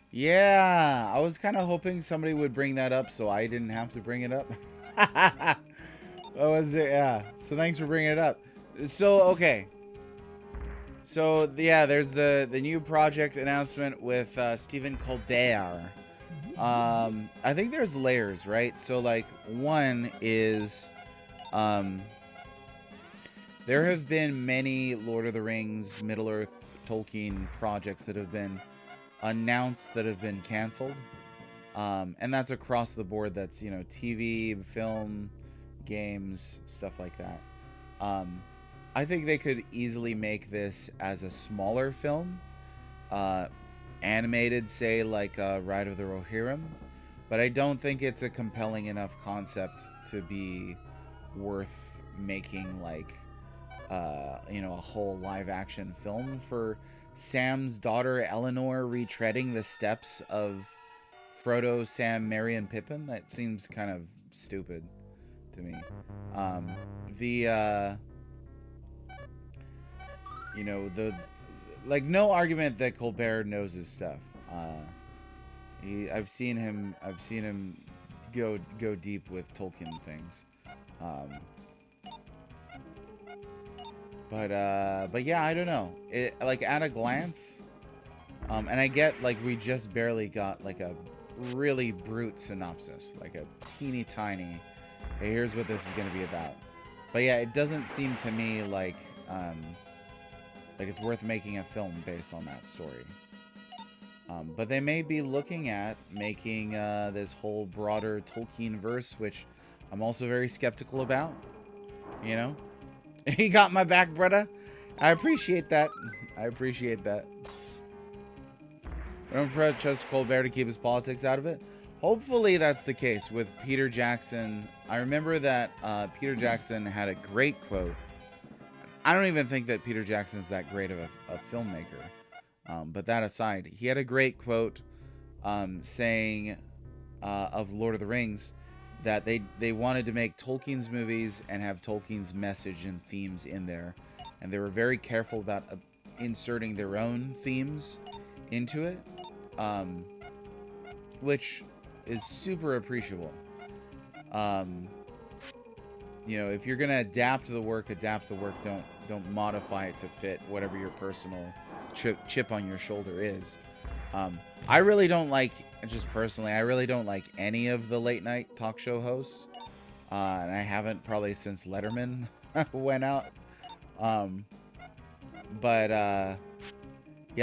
Yeah, I was kind of hoping somebody would bring that up so I didn't have to bring it up. That was it, yeah. So thanks for bringing it up. So, okay. So, yeah, there's the new project announcement with Stephen Colbert. I think there's layers, right? So, like, one is... there have been many Lord of the Rings, Middle-earth, Tolkien projects that have been announced that have been canceled. And that's across the board. That's, you know, TV, film, games, stuff like that. I think they could easily make this as a smaller film. Animated, say, like Ride of the Rohirrim. But I don't think it's a compelling enough concept to be worth making, like, you know, a whole live-action film for Sam's daughter Eleanor retreading the steps of Frodo, Sam, Merry, and Pippin. That seems kind of stupid to me. You know, like, no argument that Colbert knows his stuff. I've seen him go deep with Tolkien things. But yeah, I don't know. It, like, at a glance, and I get, like, we just barely got, like, a really brute synopsis, like a teeny tiny, hey, here's what this is going to be about. But yeah, it doesn't seem to me like it's worth making a film based on that story. But they may be looking at making this whole broader Tolkien verse, which I'm also very skeptical about, you know? He got my back, brother. I appreciate that. I appreciate that. I don't trust Colbert to keep his politics out of it. Hopefully that's the case with Peter Jackson. I remember that Peter Jackson had a great quote. I don't even think that Peter Jackson is that great of a filmmaker. But that aside, he had a great quote saying of Lord of the Rings that they wanted to make Tolkien's movies and have Tolkien's message and themes in there. And they were very careful about inserting their own themes into it, which is super appreciable. You know, if you're going to adapt the work. Don't modify it to fit whatever your personal chip on your shoulder is. I really don't like, just personally, I really don't like any of the late night talk show hosts. And I haven't probably since Letterman went out. Yeah,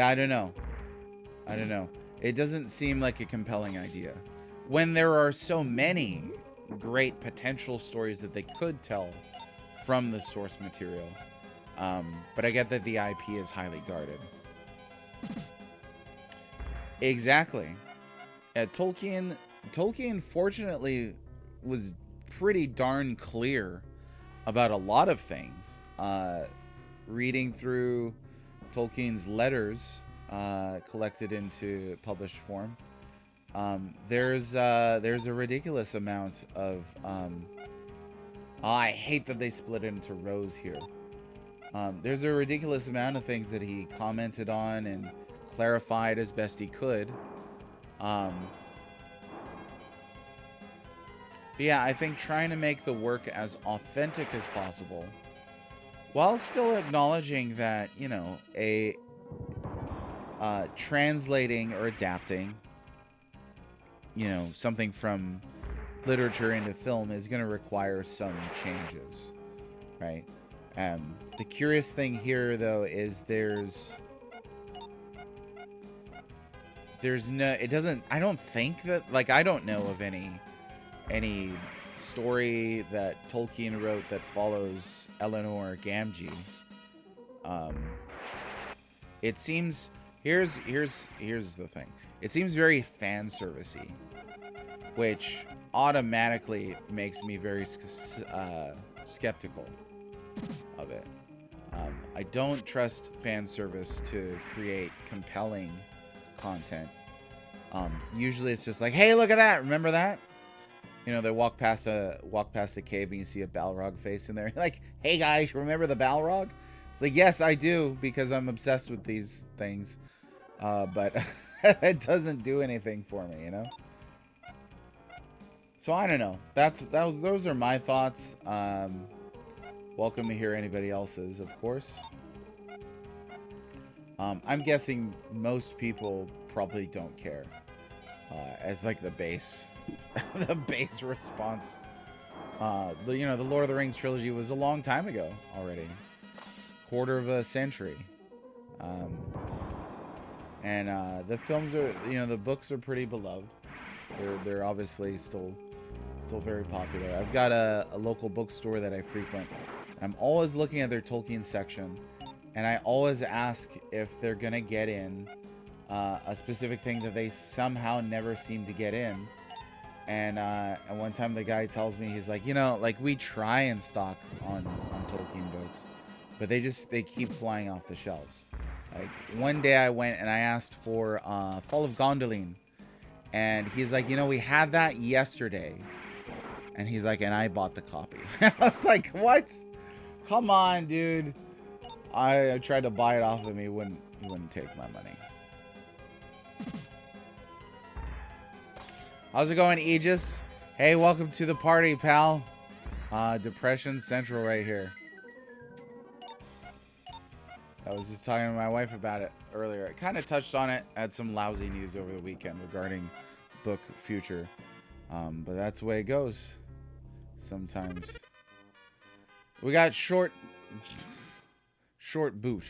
I don't know. It doesn't seem like a compelling idea when there are so many great potential stories that they could tell from the source material. But I get that the IP is highly guarded. Exactly. Tolkien fortunately was pretty darn clear about a lot of things. Reading through Tolkien's letters collected into published form, there's a ridiculous amount of I hate that they split it into rows here. There's a ridiculous amount of things that he commented on and clarified as best he could. But yeah, I think trying to make the work as authentic as possible, while still acknowledging that, you know, translating or adapting, you know, something from literature into film is going to require some changes, right? The curious thing here, though, is there's no, it doesn't, I don't think that, like, I don't know of any story that Tolkien wrote that follows Eleanor Gamgee. It seems, here's the thing. It seems very fan servicey, which automatically makes me very skeptical of it. I don't trust fan service to create compelling content. Usually it's just like, hey, look at that. Remember that? You know, they walk past a cave and you see a Balrog face in there. You're like, hey guys, remember the Balrog? It's like, yes, I do, because I'm obsessed with these things. But it doesn't do anything for me, you know? So I don't know. Those are my thoughts. Welcome to hear anybody else's, of course. I'm guessing most people probably don't care. As like the base, the base response. You know, the Lord of the Rings trilogy was a long time ago already, quarter of a century. And the films are, you know, the books are pretty beloved. They're obviously still very popular. I've got a local bookstore that I frequent. I'm always looking at their Tolkien section, and I always ask if they're gonna get in a specific thing that they somehow never seem to get in. And one time the guy tells me, he's like, you know, like we try and stock on Tolkien books, but they keep flying off the shelves. Like one day I went and I asked for Fall of Gondolin, and he's like, you know, we had that yesterday. And he's like, and I bought the copy. I was like, what? Come on, dude. I tried to buy it off of him. He wouldn't take my money. How's it going, Aegis? Hey, welcome to the party, pal. Depression Central right here. I was just talking to my wife about it earlier. I kind of touched on it. I had some lousy news over the weekend regarding book future. But that's the way it goes. Sometimes. We got short boot.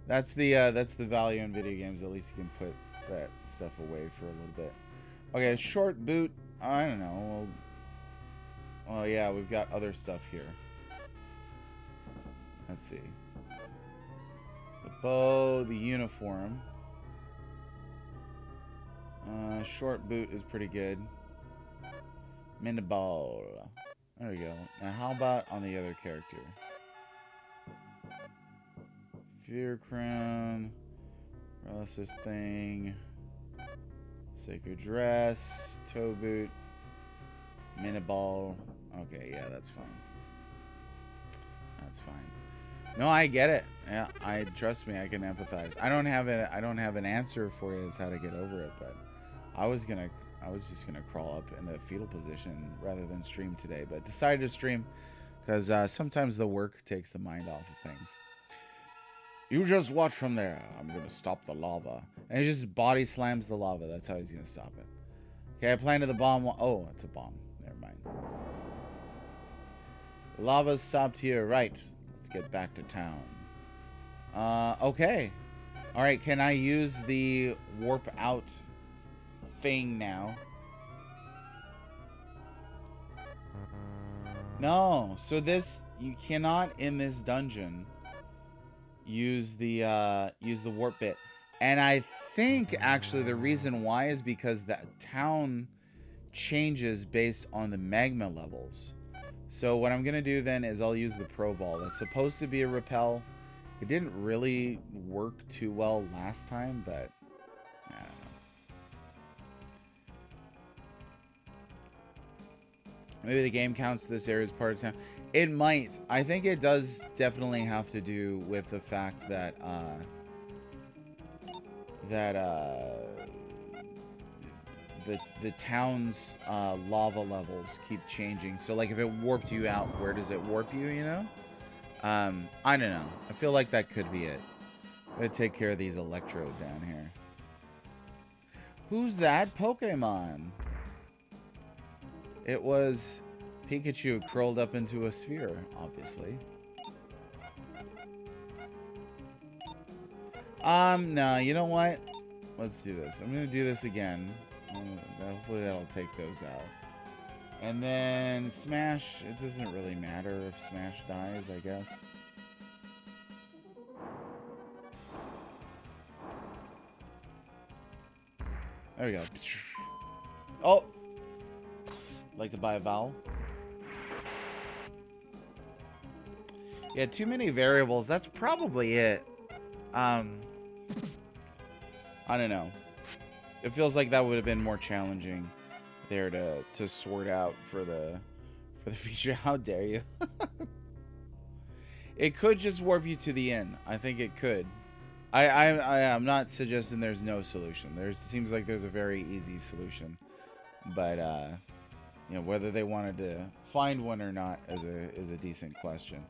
That's the value in video games. At least you can put that stuff away for a little bit. Okay, short boot. I don't know. Well, yeah, we've got other stuff here. Let's see. The bow, the uniform. Short boot is pretty good. Miniball. There we go. Now, how about on the other character? Fear Crown. Paralysis Thing. Sacred Dress. Toe boot. Miniball. Okay, yeah, that's fine. That's fine. No, I get it. Yeah, trust me, I can empathize. I don't have an answer for you as how to get over it, but I was just gonna crawl up in the fetal position rather than stream today, but decided to stream because sometimes the work takes the mind off of things. You just watch from there. I'm gonna stop the lava, and he just body slams the lava. That's how he's gonna stop it. Okay, I planted the bomb. Oh, it's a bomb. Never mind. Lava stopped here. Right. Let's get back to town. Okay. All right. Can I use the warp out thing now? No. So you cannot in this dungeon use the warp bit. And I think actually the reason why is because that town changes based on the magma levels. So what I'm going to do then is I'll use the Pro Ball. That's supposed to be a repel. It didn't really work too well last time, but I don't know. Maybe the game counts this area as part of town. It might. I think it does definitely have to do with the fact that the town's lava levels keep changing. So like if it warped you out, where does it warp you, you know? I don't know. I feel like that could be it. I'm gonna take care of these electrode down here. Who's that Pokemon? It was Pikachu curled up into a sphere, obviously. No, you know what? Let's do this. I'm gonna do this again. Hopefully that'll take those out. And then Smash, it doesn't really matter if Smash dies, I guess. There we go. Oh! Like to buy a vowel? Yeah, too many variables. That's probably it. I don't know. It feels like that would have been more challenging there to sort out for the feature. How dare you? It could just warp you to the inn. I think it could. I'm not suggesting there's no solution. There seems like there's a very easy solution, but you know, whether they wanted to find one or not is a decent question.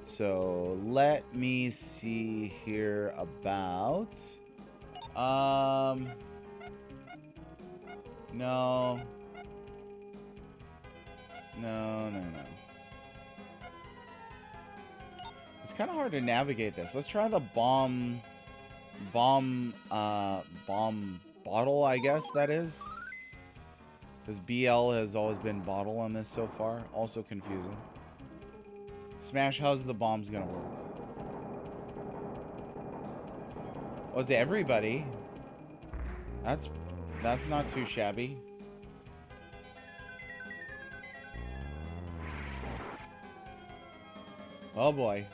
So let me see here about no. It's kind of hard to navigate this. Let's try the bomb bottle, I guess that is. Because BL has always been bottle on this so far. Also confusing. Smash, how's the bombs gonna work? Oh, it's everybody. That's not too shabby. Oh boy.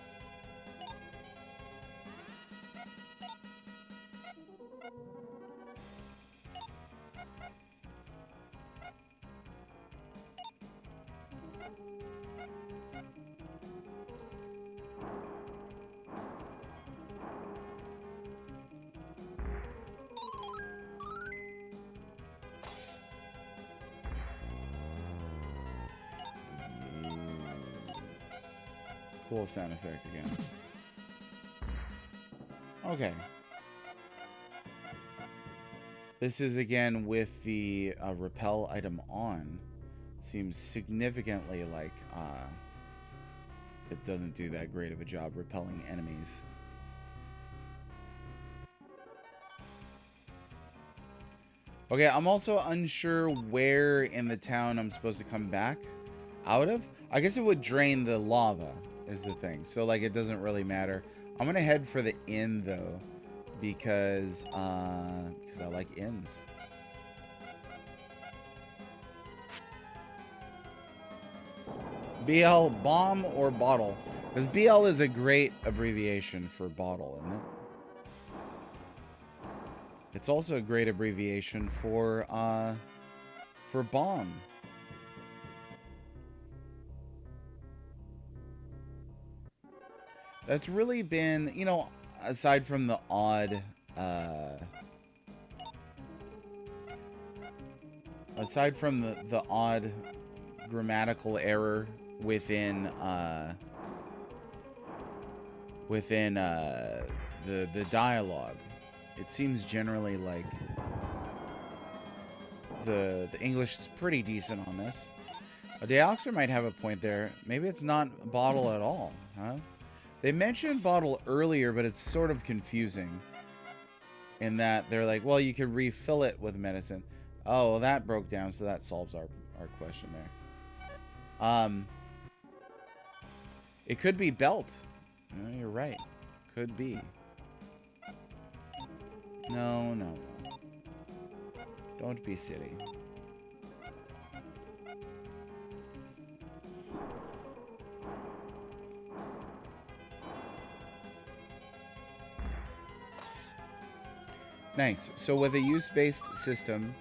Cool sound effect again. Okay. This is again with the repel item on. Seems significantly like it doesn't do that great of a job repelling enemies. Okay, I'm also unsure where in the town I'm supposed to come back out of. I guess it would drain the lava is the thing. So like it doesn't really matter. I'm gonna head for the inn though, because I like inns. BL, bomb or bottle? Because BL is a great abbreviation for bottle, isn't it? It's also a great abbreviation for bomb. That's really been, you know, aside from the odd grammatical error within the dialogue, it seems generally like the English is pretty decent on this. Deoxer might have a point there. Maybe it's not bottle at all, huh? They mentioned bottle earlier, but it's sort of confusing in that they're like, well, you could refill it with medicine. Oh, well, that broke down, so that solves our question there. It could be belt. No, you're right. Could be. No. Don't be silly. Nice. So with a use-based system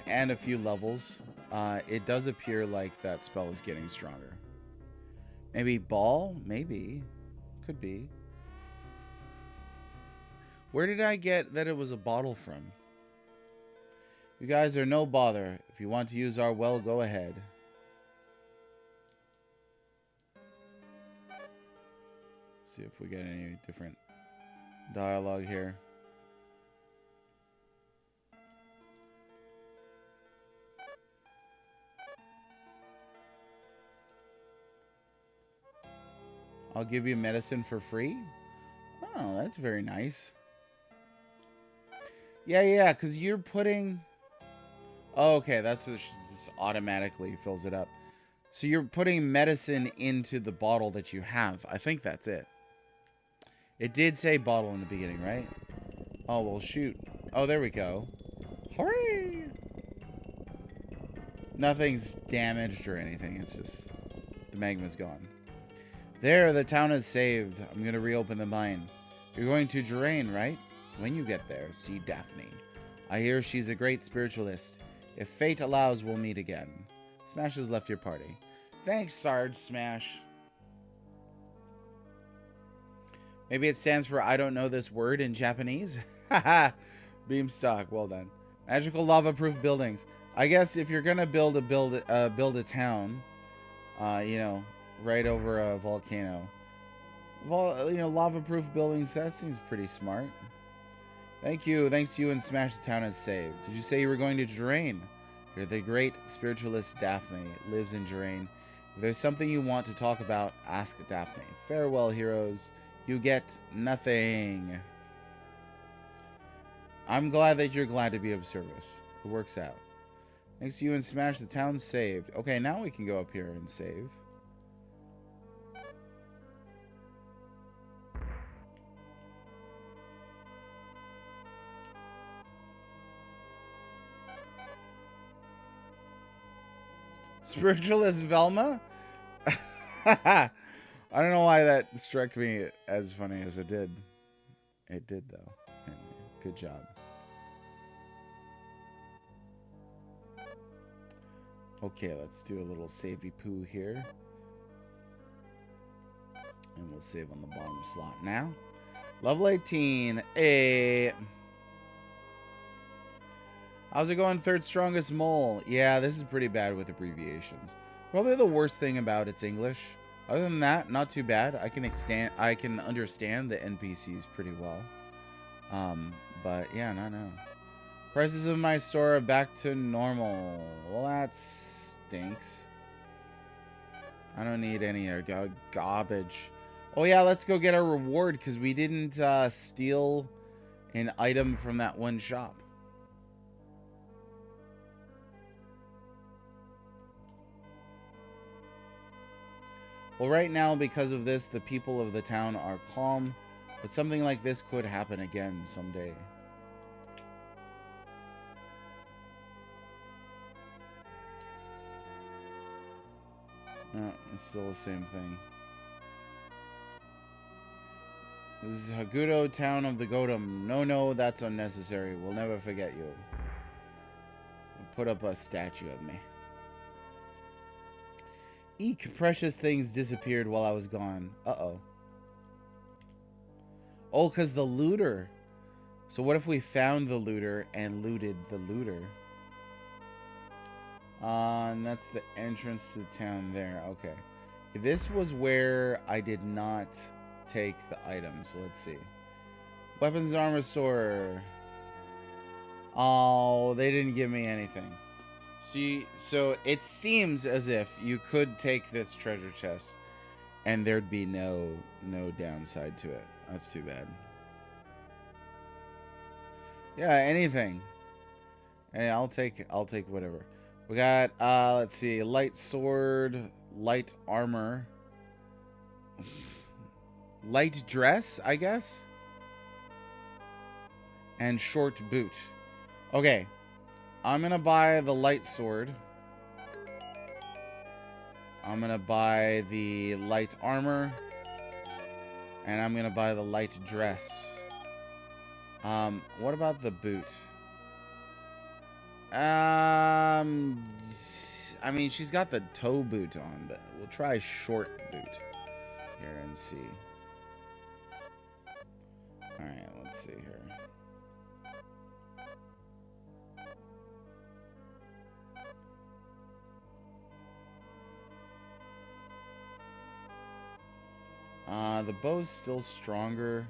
and a few levels, it does appear like that spell is getting stronger. Maybe ball? Maybe. Could be. Where did I get that it was a bottle from? You guys are no bother. If you want to use our well, go ahead. See if we get any different dialogue here. I'll give you medicine for free? Oh, that's very nice. Yeah, because you're putting... Oh, okay, that's just automatically fills it up. So you're putting medicine into the bottle that you have. I think that's it. It did say bottle in the beginning, right? Oh, well, shoot. Oh, there we go. Hooray! Nothing's damaged or anything. It's just the magma's gone. There, the town is saved. I'm going to reopen the mine. You're going to Drain, right? When you get there, see Daphne. I hear she's a great spiritualist. If fate allows, we'll meet again. Smash has left your party. Thanks, Sarge Smash. Maybe it stands for I don't know this word in Japanese? Haha. Beamstock, well done. Magical lava-proof buildings. I guess if you're gonna build a town, you know, right over a volcano, lava-proof buildings, that seems pretty smart. Thank you. Thanks to you and Smash, the town is saved. Did you say you were going to Jerain? You're the great spiritualist Daphne. Lives in Jerain. If there's something you want to talk about, ask Daphne. Farewell, heroes. You get nothing. I'm glad that you're glad to be of service. It works out. Thanks to you and Smash, the town's saved. Okay, now we can go up here and save. Spiritualist Velma? I don't know why that struck me as funny as it did. It did, though. Good job. Okay, let's do a little savey poo here. And we'll save on the bottom slot now. Level 18. Hey. How's it going, third strongest mole? Yeah, this is pretty bad with abbreviations. Probably the worst thing about it's English. Other than that, not too bad. I can understand the NPCs pretty well. But yeah, no. Prices of my store are back to normal. Well, that stinks. I don't need any garbage. Oh yeah, let's go get our reward because we didn't steal an item from that one shop. Well, right now, because of this, the people of the town are calm, but something like this could happen again someday. No, it's still the same thing. This is Hagudo, town of the Godam. No, that's unnecessary. We'll never forget you. Put up a statue of me. Eek, precious things disappeared while I was gone. Uh-oh. Oh, because the looter. So what if we found the looter and looted the looter? And that's the entrance to the town there. Okay. This was where I did not take the item. So let's see. Weapons armor store. Oh, they didn't give me anything. See, so it seems as if you could take this treasure chest and there'd be no downside to it. That's too bad. Yeah, anything. Hey, I'll take whatever. We got let's see, light sword, light armor, light dress, I guess, and short boot. Okay. I'm going to buy the light sword. I'm going to buy the light armor. And I'm going to buy the light dress. What about the boot? I mean, she's got the toe boot on, but we'll try short boot here and see. Alright, let's see here. The bow's still stronger.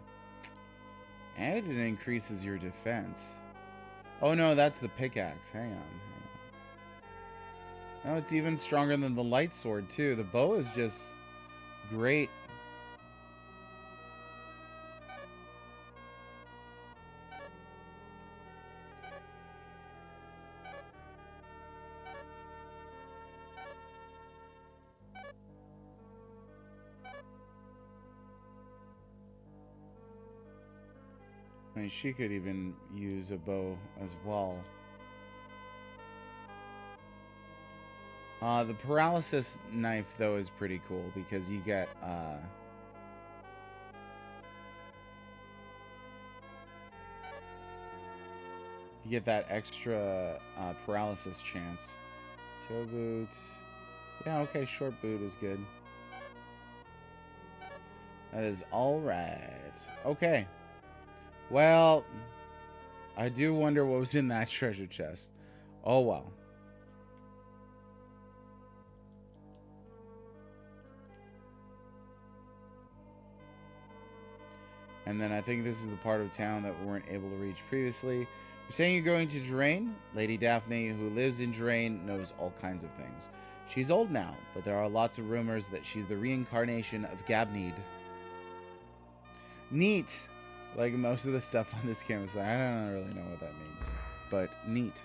And it increases your defense. Oh no, that's the pickaxe. Hang on. No, it's even stronger than the light sword too. The bow is just great. I mean, she could even use a bow as well. The paralysis knife, though, is pretty cool because you get, You get that extra paralysis chance. Toe boot. Yeah, okay, short boot is good. That is alright. Okay. Well, I do wonder what was in that treasure chest. Oh well. And then I think this is the part of town that we weren't able to reach previously. You're saying you're going to Drain? Lady Daphne, who lives in Drain, knows all kinds of things. She's old now, but there are lots of rumors that she's the reincarnation of Gabneed. Neat! Like most of the stuff on this canvas, I don't really know what that means. But neat.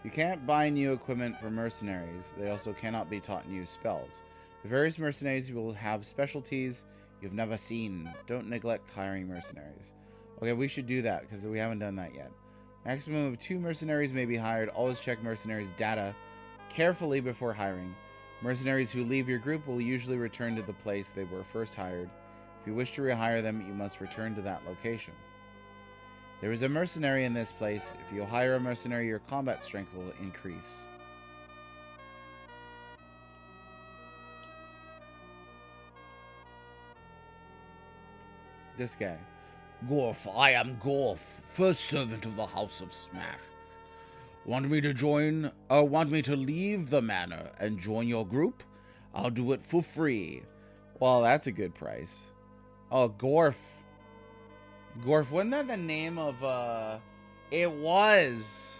You can't buy new equipment from mercenaries. They also cannot be taught new spells. The various mercenaries will have specialties you've never seen. Don't neglect hiring mercenaries. Okay, we should do that because we haven't done that yet. Maximum of 2 mercenaries may be hired. Always check mercenaries' data carefully before hiring. Mercenaries who leave your group will usually return to the place they were first hired. If you wish to rehire them, you must return to that location. There is a mercenary in this place. If you hire a mercenary, your combat strength will increase. This guy. Gorf, I am Gorf, first servant of the House of Smash. Want me to leave the manor and join your group? I'll do it for free. Well, that's a good price. Oh, Gorf. Gorf, wasn't that the name of, It was.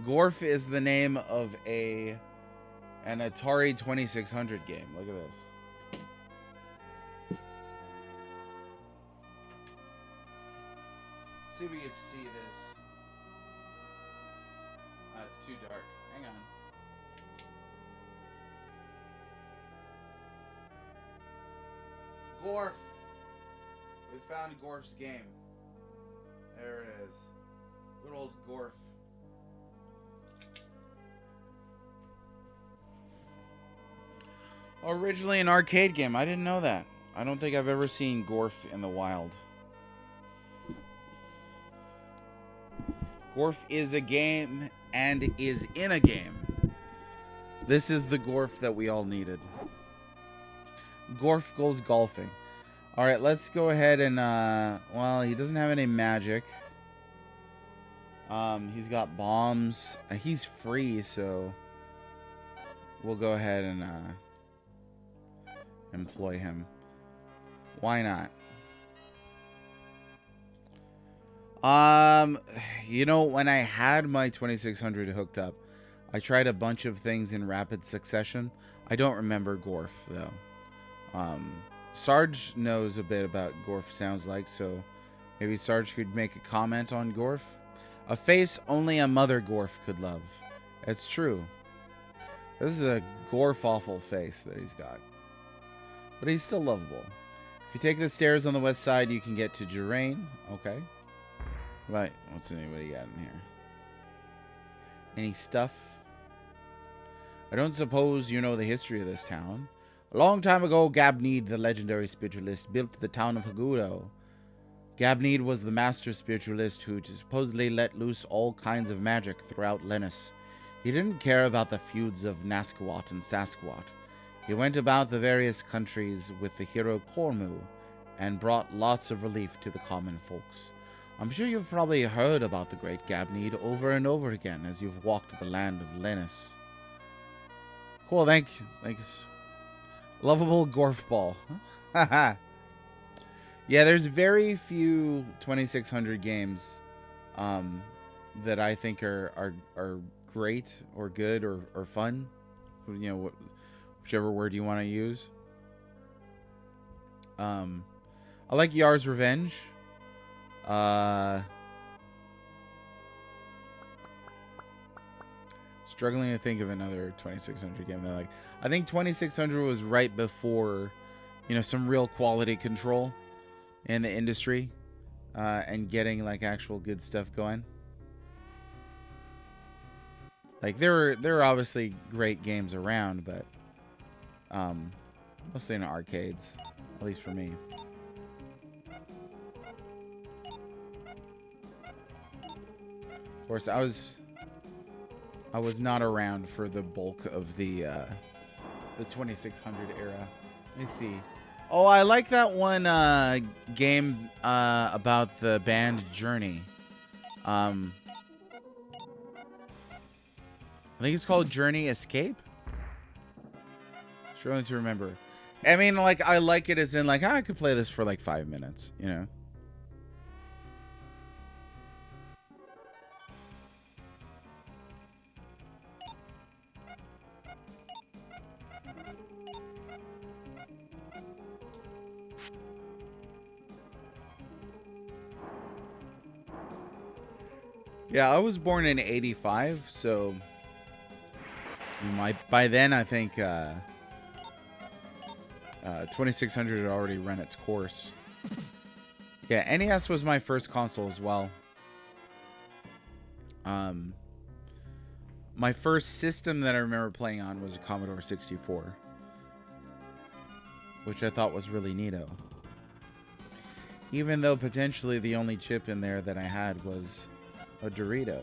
Gorf is the name of an Atari 2600 game. Look at this. See if we can see this. It's too dark. Hang on. Gorf. We found Gorf's game. There it is. Good old Gorf. Originally an arcade game. I didn't know that. I don't think I've ever seen Gorf in the wild. Gorf is a game and is in a game. This is the Gorf that we all needed. Gorf goes golfing. Alright, let's go ahead and, well, he doesn't have any magic. He's got bombs. He's free, so we'll go ahead and, employ him. Why not? You know, when I had my 2600 hooked up, I tried a bunch of things in rapid succession. I don't remember Gorf, though. Sarge knows a bit about Gorf, sounds like, so maybe Sarge could make a comment on Gorf. A face only a mother Gorf could love. It's true. This is a Gorf-awful face that he's got. But he's still lovable. If you take the stairs on the west side, you can get to Jerain. Okay. Right. What's anybody got in here? Any stuff? I don't suppose you know the history of this town. A long time ago, Gabneed, the legendary spiritualist, built the town of Hagudo. Gabneed was the master spiritualist who supposedly let loose all kinds of magic throughout Lennis. He didn't care about the feuds of Nasquat and Sasquatch. He went about the various countries with the hero Cormu and brought lots of relief to the common folks. I'm sure you've probably heard about the great Gabneed over and over again as you've walked the land of Lennis. Cool, thanks. Lovable Gorf Ball. Haha. Yeah, there's very few 2600 games that I think are great or good or fun. You know, whichever word you want to use. I like Yar's Revenge. Struggling to think of another 2600 game that I like. I think 2600 was right before, you know, some real quality control in the industry, and getting like actual good stuff going. Like there are obviously great games around, but mostly in arcades, at least for me. course, I was not around for the bulk of the 2600 era. Let me see. Oh, I like that one game about the band Journey. I think it's called Journey Escape. Struggling to remember. I mean, like, I like it as in, like, I could play this for like 5 minutes, you know? Yeah, I was born in 85, so by then I think 2600 had already run its course. Yeah, NES was my first console as well. My first system that I remember playing on was a Commodore 64, which I thought was really neato. Even though potentially the only chip in there that I had was a Dorito.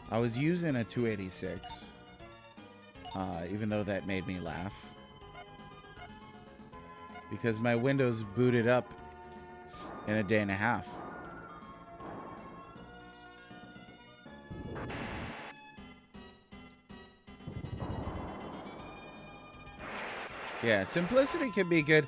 I was using a 286, even though that made me laugh, because my Windows booted up in a day and a half. Yeah, simplicity can be good.